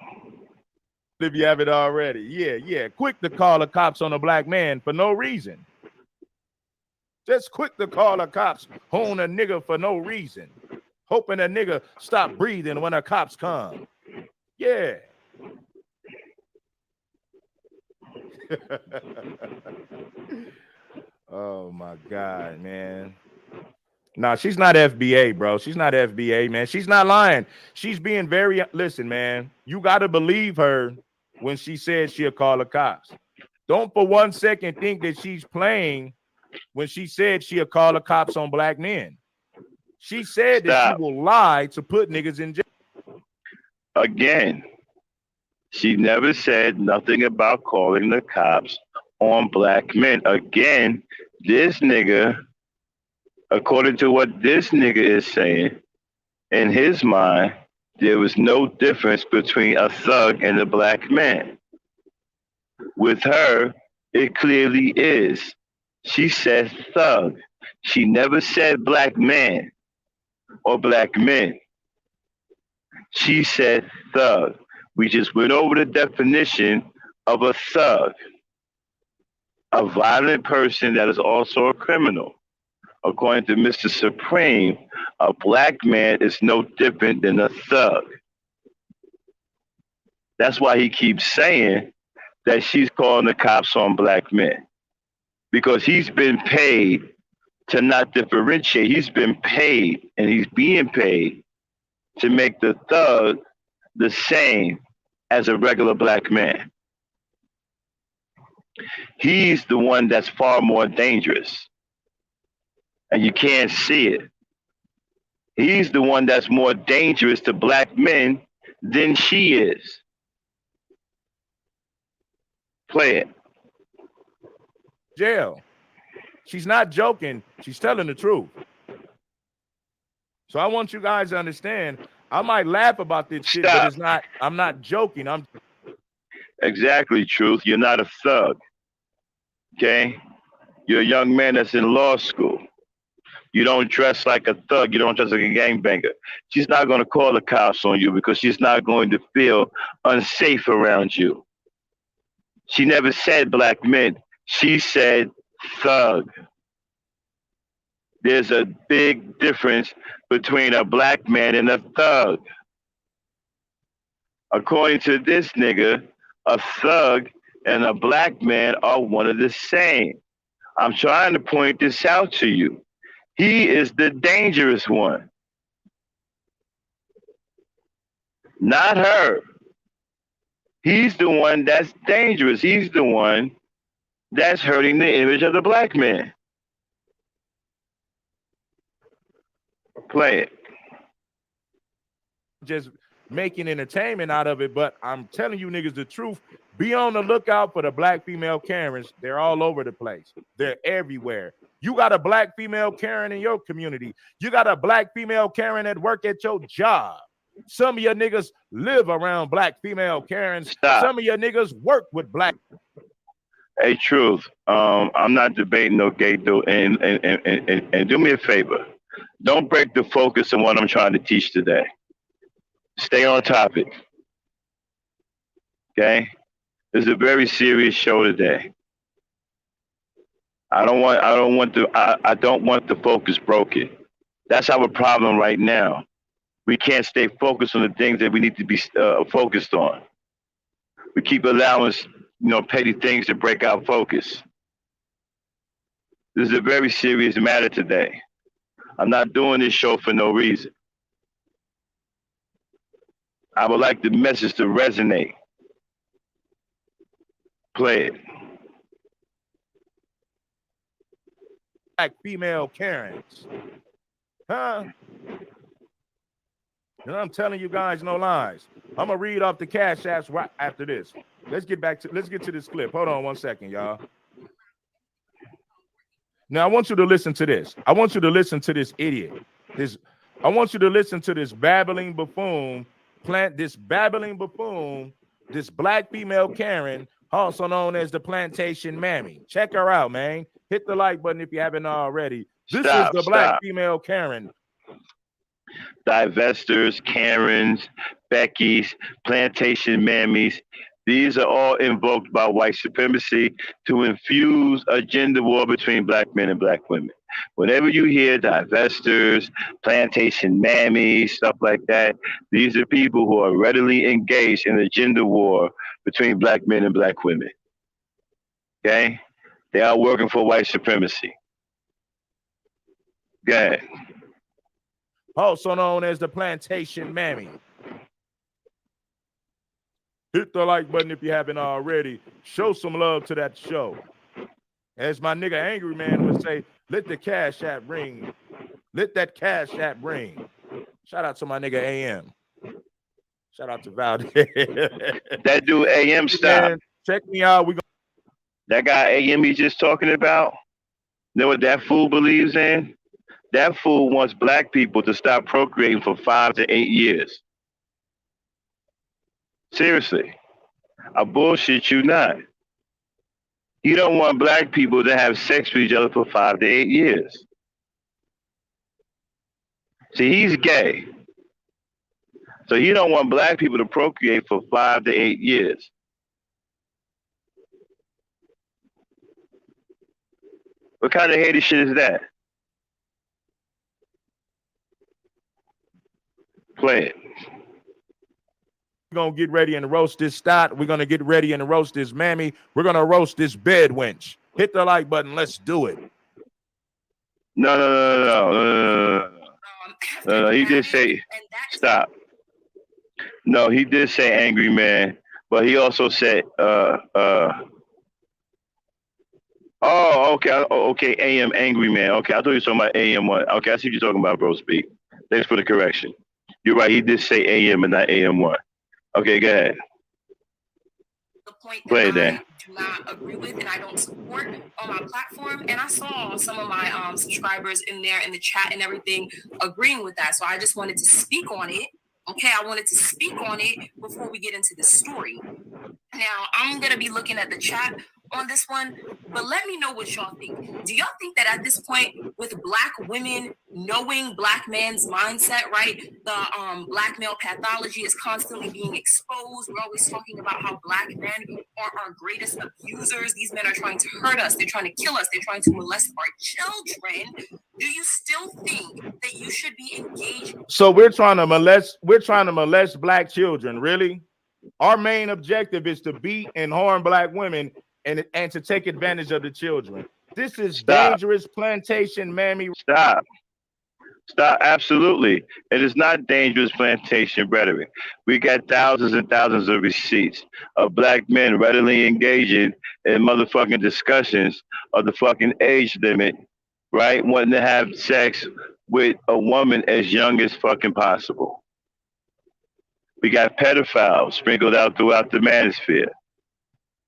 If you have it already. Yeah. Quick to call the cops on a black man for no reason. Just quick to call the cops on a nigga for no reason. Hoping a nigga stop breathing when the cops come. Yeah. Oh my God, man. Nah, she's not FBA, bro. She's not FBA, man. She's not lying. She's being very, listen, man, you got to believe her when she said she'll call the cops. Don't for 1 second think that she's playing when she said she'll call the cops on black men. She said that she will lie to put niggas in jail. Again, she never said nothing about calling the cops on black men. Again, this nigga, according to what this nigga is saying, in his mind, there was no difference between a thug and a black man. With her, it clearly is. She said thug. She never said black man or black men. She said thug. We just went over the definition of a thug. A violent person that is also a criminal. According to Mr. Supreme, a black man is no different than a thug. That's why he keeps saying that she's calling the cops on black men. Because he's been paid to not differentiate. He's been paid, and he's being paid to make the thug the same as a regular black man. He's the one that's far more dangerous. And you can't see it. He's the one that's more dangerous to black men than she is. Play it. Jail. She's not joking. She's telling the truth. So I want you guys to understand, I might laugh about this shit, but it's not, I'm not joking. Exactly, Truth. You're not a thug. Okay? You're a young man that's in law school. You don't dress like a thug. You don't dress like a gangbanger. She's not going to call the cops on you because she's not going to feel unsafe around you. She never said black men. She said thug. There's a big difference between a black man and a thug. According to this nigga, a thug and a black man are one of the same. I'm trying to point this out to you. He is the dangerous one. Not her. He's the one that's dangerous. He's the one that's hurting the image of the black man. Play it. Just making entertainment out of it, but I'm telling you niggas the truth. Be on the lookout for the black female Karens. They're all over the place. They're everywhere. You got a black female Karen in your community. You got a black female Karen at work at your job. Some of your niggas live around black female Karens. Stop. Some of your niggas work with black. Hey, Truth. I'm not debating no gay dude. And do me a favor. Don't break the focus on what I'm trying to teach today. Stay on topic. Okay? This is a very serious show today. I don't want the focus broken. That's our problem right now. We can't stay focused on the things that we need to be focused on. We keep allowing, petty things to break our focus. This is a very serious matter today. I'm not doing this show for no reason. I would like the message to resonate. Play it. Black female Karens. Huh? And I'm telling you guys no lies. I'm gonna read off the Cash Apps right after this. Let's get to this clip. Hold on 1 second, y'all. Now I want you to listen to this. I want you to listen to this idiot. I want you to listen to this babbling buffoon, this black female Karen, also known as the Plantation Mammy. Check her out, man. Hit the like button if you haven't already. This is the black female Karen. Divestors, Karens, Beckys, plantation mammies. These are all invoked by white supremacy to infuse a gender war between black men and black women. Whenever you hear divestors, plantation mammies, stuff like that, these are people who are readily engaged in a gender war between black men and black women. Okay? They are working for white supremacy. Go ahead. Also known as the Plantation Mammy. Hit the like button if you haven't already. Show some love to that show. As my nigga Angry Man would say, let the Cash App ring. Let that Cash App ring. Shout out to my nigga AM. Shout out to Valdez. That dude AM, stop. Man, check me out. That guy AM he just talking about, you know what that fool believes in? That fool wants black people to stop procreating for 5 to 8 years. Seriously. I bullshit you not. You don't want black people to have sex with each other for 5 to 8 years. See, he's gay. So you don't want black people to procreate for 5 to 8 years. What kind of hater shit is that? Play it. We're going to get ready and roast this stot. We're going to get ready and roast this mammy. We're going to roast this bed wench. Hit the like button. Let's do it. No. He did say, stop. No, he did say Angry Man, but he also said, okay, AM Angry Man. Okay, I thought you were talking about AM1. Okay, I see what you're talking about, bro. Speak. Thanks for the correction. You're right. He did say AM and not AM1. Okay, go ahead. The point that Play I then. do not agree with and I don't support on my platform. And I saw some of my subscribers in there in the chat and everything agreeing with that. So I just wanted to speak on it. Okay, I wanted to speak on it before we get into the story. Now, I'm going to be looking at the chat on this one, but let me know what y'all think. Do y'all think that at this point, with black women knowing black man's mindset, right? The black male pathology is constantly being exposed. We're always talking about how black men are our greatest abusers. These men are trying to hurt us. They're trying to kill us. They're trying to molest our children. Do you still think that you should be engaged? So we're trying to molest black children, really? Our main objective is to beat and harm black women and to take advantage of the children. This is dangerous plantation mammy. Stop. Absolutely. It is not dangerous plantation rhetoric. We got thousands and thousands of receipts of black men readily engaging in motherfucking discussions of the fucking age limit, right? Wanting to have sex with a woman as young as fucking possible. We got pedophiles sprinkled out throughout the manosphere.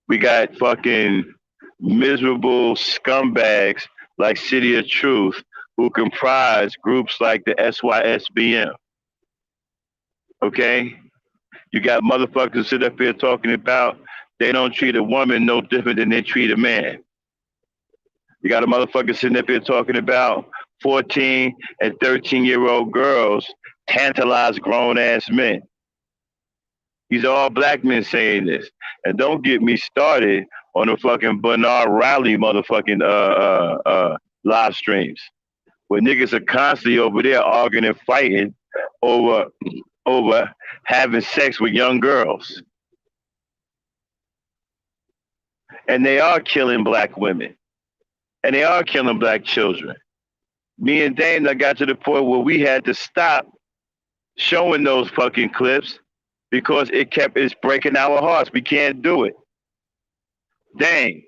We got fucking miserable scumbags like City of Truth who comprise groups like the SYSBM. Okay? You got motherfuckers sit up here talking about they don't treat a woman no different than they treat a man. You got a motherfucker sitting up here talking about 14 and 13-year-old girls tantalize grown-ass men. These are all black men saying this. And don't get me started on the fucking Bernard Riley motherfucking live streams where niggas are constantly over there arguing and fighting over having sex with young girls. And they are killing black women. And they are killing black children. Me and Dame got to the point where we had to stop showing those fucking clips because it's breaking our hearts. We can't do it. Dang.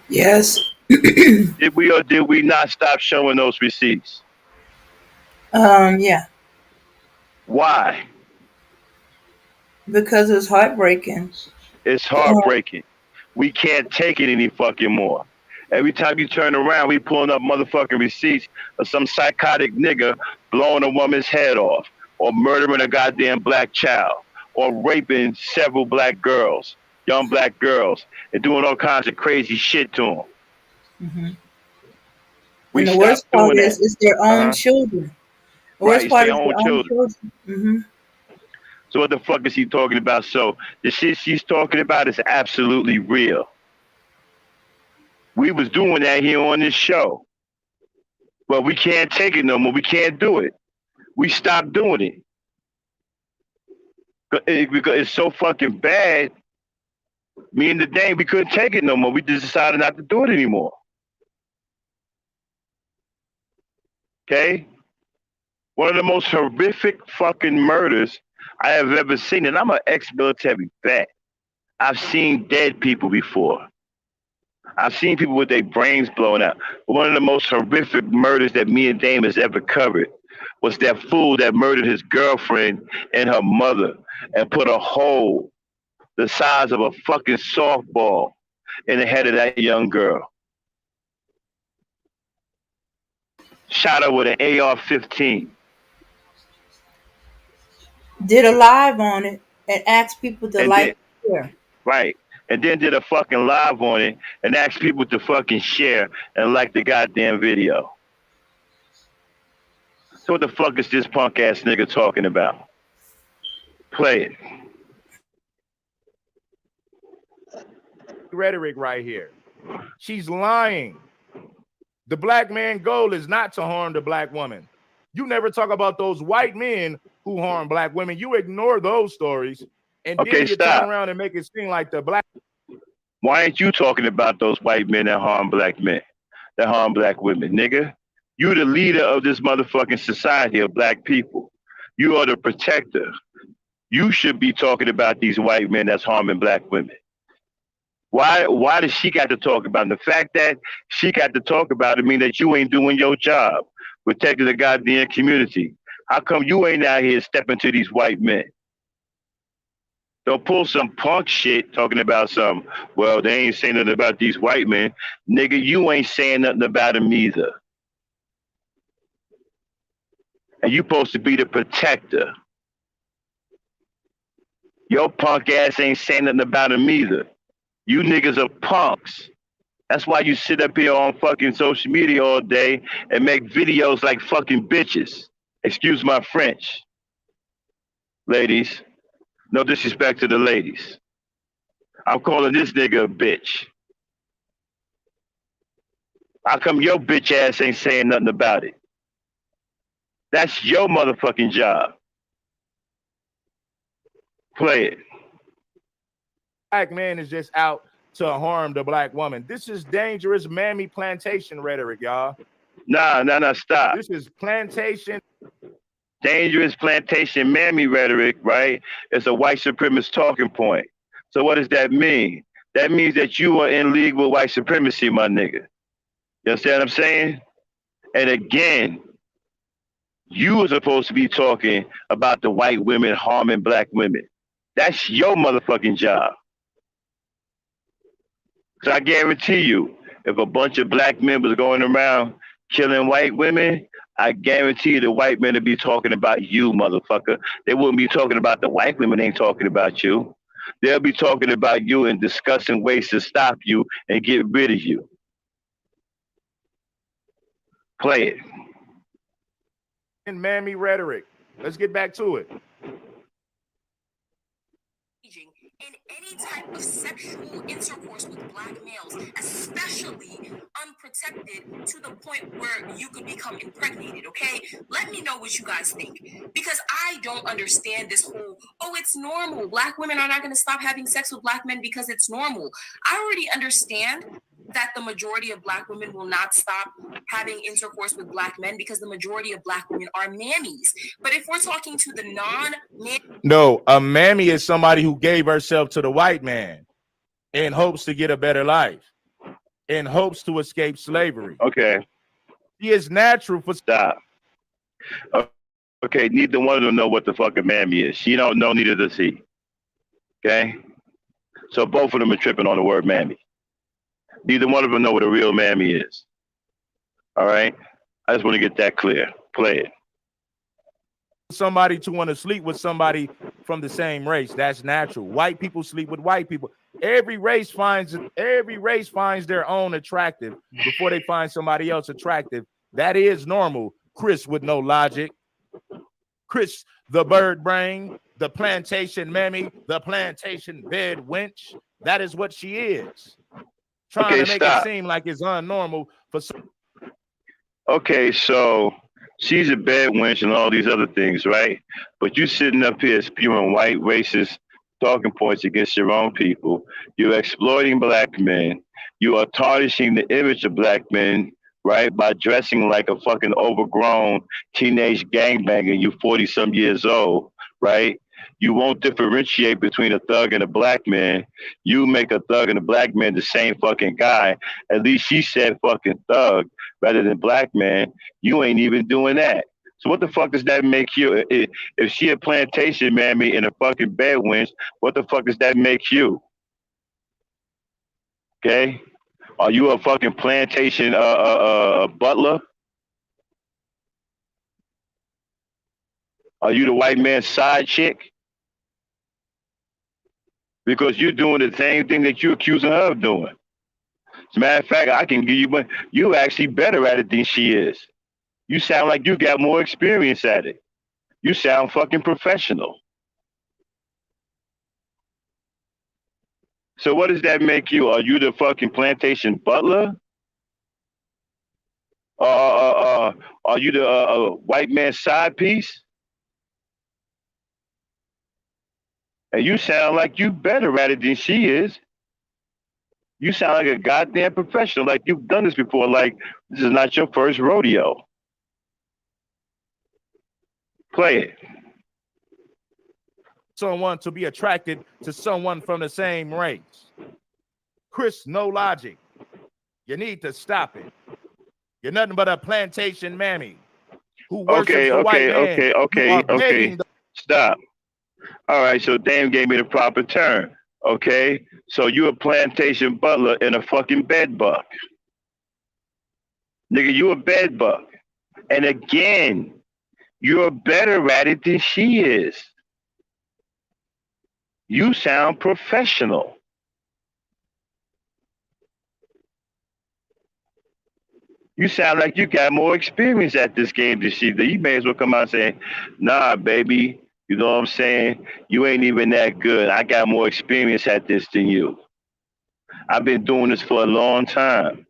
Yes. Did we or did we not stop showing those receipts? Yeah. Why? Because it's heartbreaking. It's heartbreaking. We can't take it any fucking more. Every time you turn around, we pulling up motherfucking receipts of some psychotic nigga blowing a woman's head off, or murdering a goddamn black child, or raping several black girls, young black girls, and doing all kinds of crazy shit to them. Mm-hmm. And the worst part is it's their own children. The worst part is their own children. Mm-hmm. So what the fuck is he talking about? So the shit she's talking about is absolutely real. We was doing that here on this show. But we can't take it no more. We can't do it. We stopped doing it. Because it's so fucking bad. Me and the Dame, we couldn't take it no more. We just decided not to do it anymore. Okay? One of the most horrific fucking murders I have ever seen. And I'm an ex-military vet. I've seen dead people before. I've seen people with their brains blown out. But one of the most horrific murders that me and Dame has ever covered was that fool that murdered his girlfriend and her mother and put a hole the size of a fucking softball in the head of that young girl. Shot her with an AR-15. Did a live on it and asked people to like share. Right. And then did a fucking live on it and asked people to fucking share and like the goddamn video. So what the fuck is this punk ass nigga talking about? Play it. Rhetoric right here. She's lying. The black man goal is not to harm the black woman. You never talk about those white men who harm black women. You ignore those stories. And then you turn around and make it seem like the black. Why ain't you talking about those white men that harm black men, that harm black women, nigga? You the leader of this motherfucking society of black people. You are the protector. You should be talking about these white men that's harming black women. Why does she got to talk about it? The fact that she got to talk about it means that you ain't doing your job, protecting the goddamn community. How come you ain't out here stepping to these white men? Don't pull some punk shit talking about some, well, they ain't saying nothing about these white men. Nigga, you ain't saying nothing about them either. And you supposed to be the protector. Your punk ass ain't saying nothing about them either. You niggas are punks. That's why you sit up here on fucking social media all day and make videos like fucking bitches. Excuse my French. Ladies. No disrespect to the ladies. I'm calling this nigga a bitch. How come your bitch ass ain't saying nothing about it? That's your motherfucking job. Play it. Black man is just out to harm the black woman. This is dangerous mammy plantation rhetoric, y'all. Nah, stop. This is plantation. Dangerous plantation mammy rhetoric, right? It's a white supremacist talking point. So what does that mean? That means that you are in league with white supremacy, my nigga. You understand what I'm saying? And again, you are supposed to be talking about the white women harming black women. That's your motherfucking job. So I guarantee you, if a bunch of black men was going around killing white women, I guarantee you the white men will be talking about you, motherfucker. They wouldn't be talking about the white women ain't talking about you. They'll be talking about you and discussing ways to stop you and get rid of you. Play it. And mammy rhetoric. Let's get back to it. In any type of sexual intercourse with black males, especially unprotected to the point where you could become impregnated, okay? Let me know what you guys think, because I don't understand this whole, oh, it's normal. Black women are not going to stop having sex with black men because it's normal. I already understand that the majority of black women will not stop having intercourse with black men because the majority of black women are mammies. But if we're talking to the No, a mammy is somebody who gave herself to the white man in hopes to get a better life, in hopes to escape slavery. Okay. She is natural for... Stop. Okay, neither one of them know what the fucking mammy is. She don't know, neither does he. Okay? So both of them are tripping on the word mammy. Neither one of them know what a real mammy is. All right? I just want to get that clear. Play it. Somebody to want to sleep with somebody from the same race. That's natural. White people sleep with white people. Every race finds their own attractive before they find somebody else attractive. That is normal. Chris with no logic. Chris, the bird brain, the plantation mammy, the plantation bed wench. That is what she is. Trying to make it seem like it's unnormal for some. Okay, so she's a bed wench and all these other things, right? But you sitting up here spewing white racist talking points against your own people. You're exploiting black men. You are tarnishing the image of black men, right? By dressing like a fucking overgrown teenage gangbanger. You 40-some years old, right? You won't differentiate between a thug and a black man. You make a thug and a black man the same fucking guy. At least she said fucking thug rather than black man. You ain't even doing that. So what the fuck does that make you? If she a plantation mammy and a fucking bed wench, what the fuck does that make you? Okay? Are you a fucking plantation butler? Are you the white man's side chick? Because you're doing the same thing that you're accusing her of doing. As a matter of fact, I can give you money. You're actually better at it than she is. You sound like you got more experience at it. You sound fucking professional. So what does that make you? Are you the fucking plantation butler? Are you the white man's side piece? And you sound like you better at it than she is. You sound like a goddamn professional, like you've done this before, like this is not your first rodeo. Play it. Someone to be attracted to someone from the same race. Chris, no logic. You need to stop it. You're nothing but a plantation mammy who worships the white man. Okay. Stop. All right, so Dame gave me the proper term. Okay, so you a plantation butler and a fucking bed bug. Nigga, you a bed bug. And again, you're better at it than she is. You sound professional. You sound like you got more experience at this game than she did. You may as well come out and say, nah, baby, you know what I'm saying? You ain't even that good. I got more experience at this than you. I've been doing this for a long time.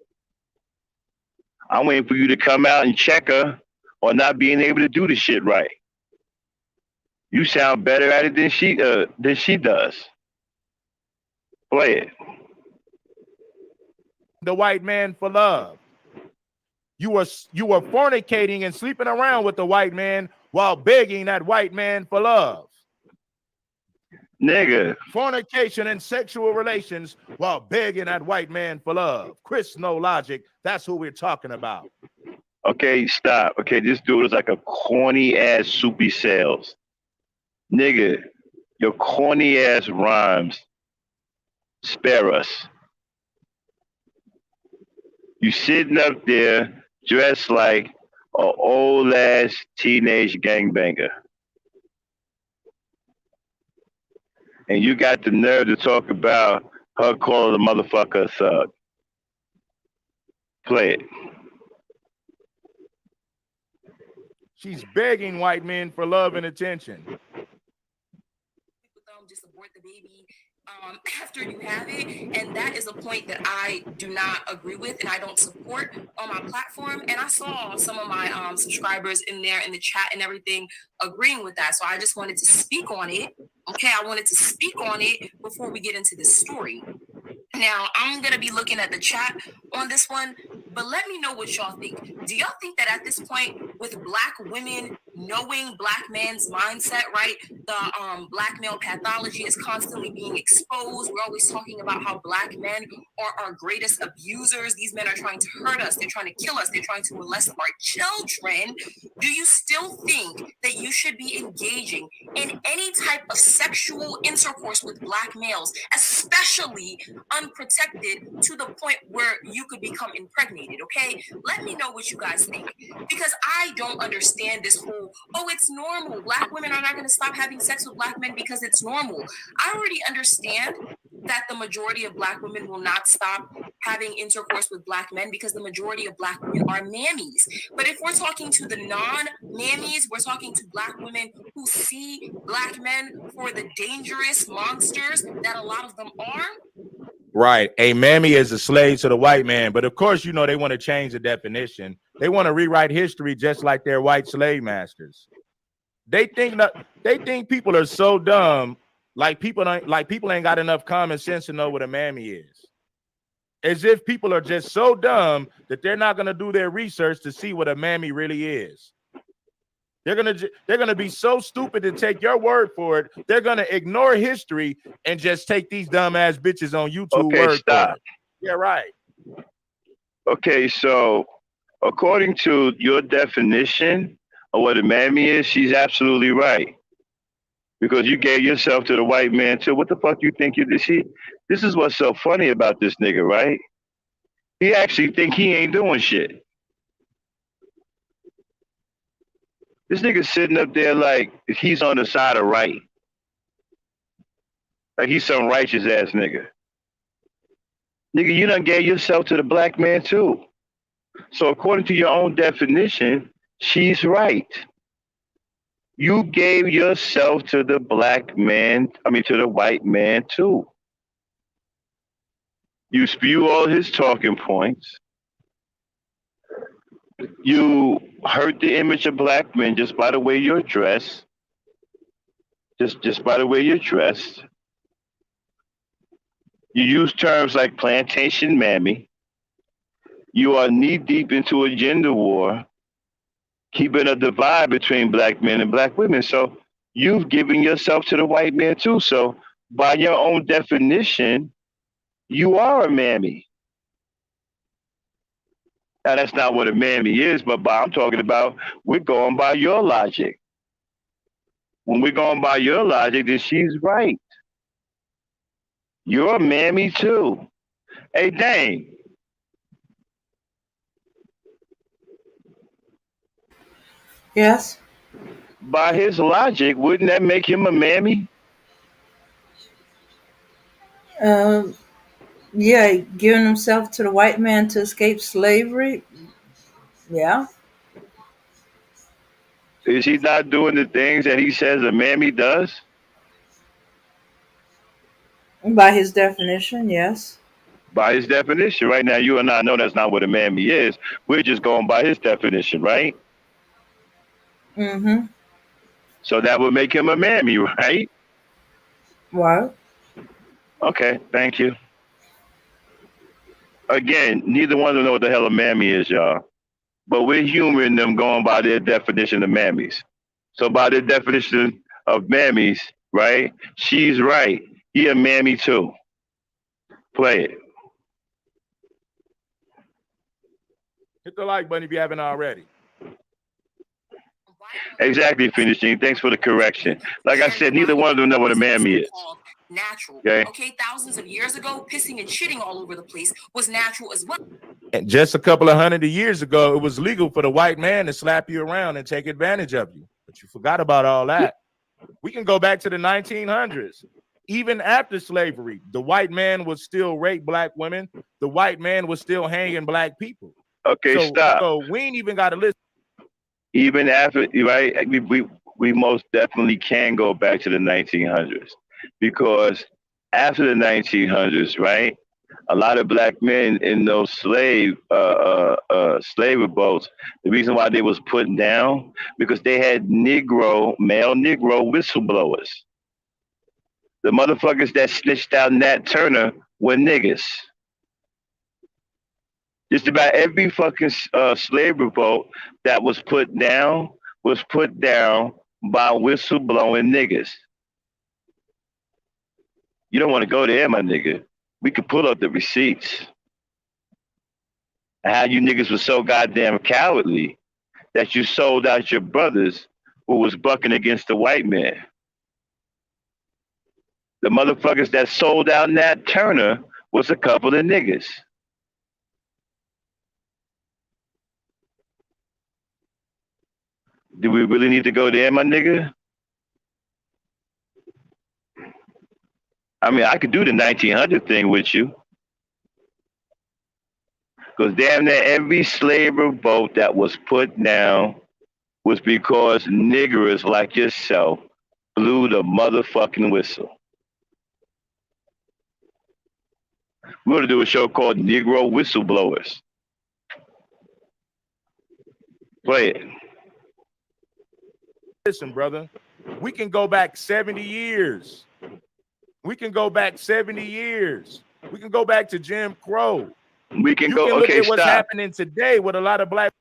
I'm waiting for you to come out and check her or not being able to do the shit right. You sound better at it than she does. Play it. The white man for love. You were fornicating and sleeping around with the white man while begging that white man for love. Nigga. Fornication and sexual relations while begging that white man for love. Chris, no logic. That's who we're talking about. Okay, stop. Okay, this dude is like a corny ass soupy sales. Nigga, your corny ass rhymes. Spare us. You sitting up there dressed like an old ass teenage gangbanger. And you got the nerve to talk about her calling the motherfucker a thug. Play it. She's begging white men for love and attention. Just abort the baby after you have it, and that is a point that I do not agree with and I don't support on my platform. And I saw some of my subscribers in there in the chat and everything agreeing with that, so I just wanted to speak on it. Okay, I wanted to speak on it before we get into this story. Now, I'm going to be looking at the chat on this one, but let me know what y'all think. Do y'all think that at this point, with black women knowing black men's mindset, right, the black male pathology is constantly being exposed. We're always talking about how black men are our greatest abusers. These men are trying to hurt us. They're trying to kill us. They're trying to molest our children. Do you still think that you should be engaging in any type of sexual intercourse with black males, especially unprotected, to the point where you could become impregnated? Okay, let me know what you guys think, because I don't understand this whole, oh, it's normal, black women are not going to stop having sex with black men because it's normal. I already understand that the majority of black women will not stop having intercourse with black men because the majority of black women are mammies. But if we're talking to the non-mammies, we're talking to black women who see black men for the dangerous monsters that a lot of them are. Right. A mammy is a slave to the white man. But of course, you know, they want to change the definition. They want to rewrite history just like their white slave masters. They think people are so dumb, like people ain't got enough common sense to know what a mammy is. As if people are just so dumb that they're not going to do their research to see what a mammy really is. They're gonna be so stupid to take your word for it. They're gonna ignore history and just take these dumbass bitches on YouTube word for it. Yeah, right. Okay, so according to your definition of what a mammy is, she's absolutely right. Because you gave yourself to the white man too. What the fuck you think you did? This is what's so funny about this nigga, right? He actually think he ain't doing shit. This nigga sitting up there like he's on the side of right. Like he's some righteous ass nigga. Nigga, you done gave yourself to the black man too. So according to your own definition, she's right. You gave yourself to the black man, to the white man too. You spew all his talking points. You hurt the image of black men just by the way you're dressed. Just by the way you're dressed. You use terms like plantation mammy. You are knee deep into a gender war, keeping a divide between black men and black women. So you've given yourself to the white man too. So by your own definition, you are a mammy. Now, that's not what a mammy is, but I'm talking about, we're going by your logic. When we're going by your logic, then she's right. You're a mammy too. Hey, Dame. Yes. By his logic, wouldn't that make him a mammy? Yeah, giving himself to the white man to escape slavery. Yeah. Is he not doing the things that he says a mammy does? By his definition, yes. By his definition. Right now, you and I know that's not what a mammy is. We're just going by his definition, right? Mm-hmm. So that would make him a mammy, right? What? Okay, thank you. Again, neither one of them know what the hell a mammy is, y'all. But we're humoring them going by their definition of mammies. So by their definition of mammies, right? She's right. He a mammy too. Play it. Hit the like button if you haven't already. Exactly, Finishing. Thanks for the correction. Like I said, neither one of them know what a mammy is. Natural. Okay. Thousands of years ago, pissing and shitting all over the place was natural as well. And just a couple of hundred years ago, it was legal for the white man to slap you around and take advantage of you. But you forgot about all that. We can go back to the 1900s. Even after slavery, the white man would still rape black women. The white man was still hanging black people. Okay, stop. So we ain't even got to listen. Even after, right? We most definitely can go back to the 1900s, because after the 1900s, right, a lot of black men in those slave revolts, the reason why they was put down, because they had male Negro whistleblowers. The motherfuckers that snitched out Nat Turner were niggas. Just about every fucking slave revolt that was put down by whistleblowing niggas. You don't want to go there, my nigga. We could pull up the receipts. How you niggas were so goddamn cowardly that you sold out your brothers who was bucking against the white man. The motherfuckers that sold out Nat Turner was a couple of niggas. Do we really need to go there, my nigga? I mean, I could do the 1900 thing with you. Because damn near every slave revolt that was put down was because niggers like yourself blew the motherfucking whistle. We're going to do a show called Negro Whistleblowers. Play it. Listen, brother, we can go back 70 years. We can go back 70 years. We can go back to Jim Crow. We can go, look okay, at what's stop. happening today with a lot of black.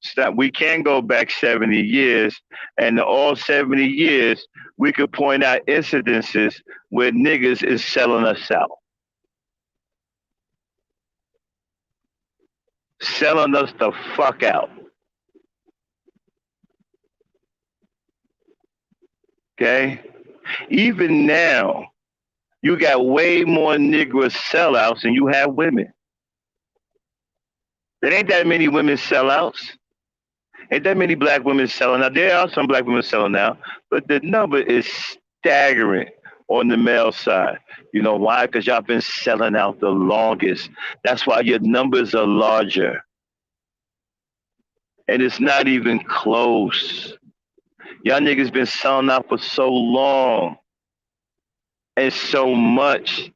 Stop. We can go back 70 years, and all 70 years, we could point out incidences where niggas is selling us out. Selling us the fuck out. Okay? Even now, you got way more Negro sellouts than you have women. There ain't that many women sellouts. Ain't that many black women selling out. There are some black women selling out, but the number is staggering on the male side. You know why? Because y'all been selling out the longest. That's why your numbers are larger. And it's not even close. Y'all niggas been selling out for so long and so much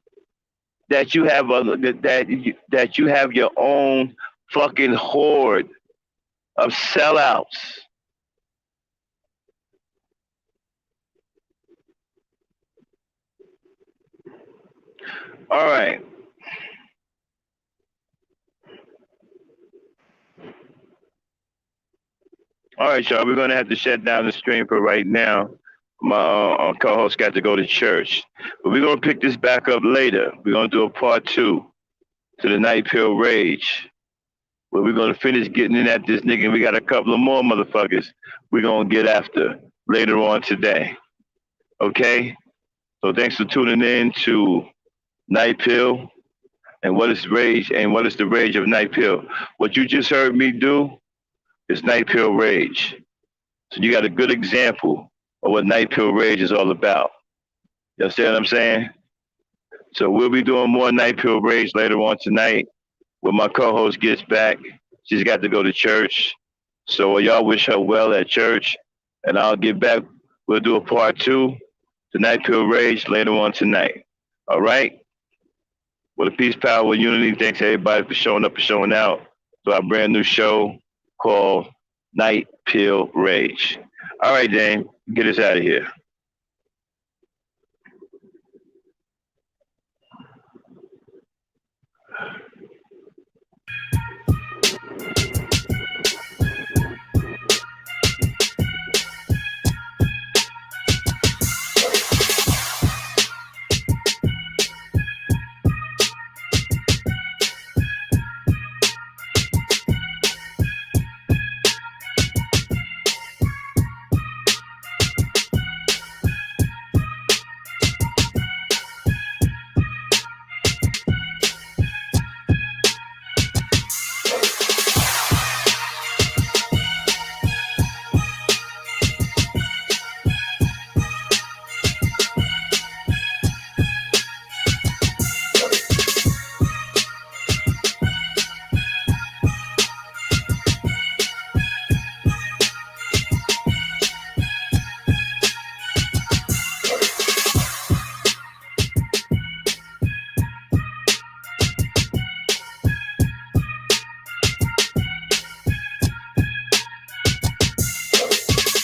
that you have that you have your own fucking horde of sellouts. All right. All right, y'all. We're gonna have to shut down the stream for right now. My co-host got to go to church, but we're gonna pick this back up later. We're gonna do a part 2 to the Night Pill Rage, where we're gonna finish getting in at this nigga. And we got a couple of more motherfuckers we're gonna get after later on today. Okay? So thanks for tuning in to Night Pill and what is rage and what is the rage of Night Pill. What you just heard me do is Night Pill Rage. So you got a good example of what Night Pill Rage is all about. You understand what I'm saying? So we'll be doing more Night Pill Rage later on tonight when my co-host gets back. She's got to go to church. So y'all wish her well at church, and I'll get back. We'll do a part 2 to Night Pill Rage later on tonight. All right? With a peace, power, unity. Thanks everybody for showing up and showing out to our brand new show called Night Pill Rage. All right, Dame, get us out of here.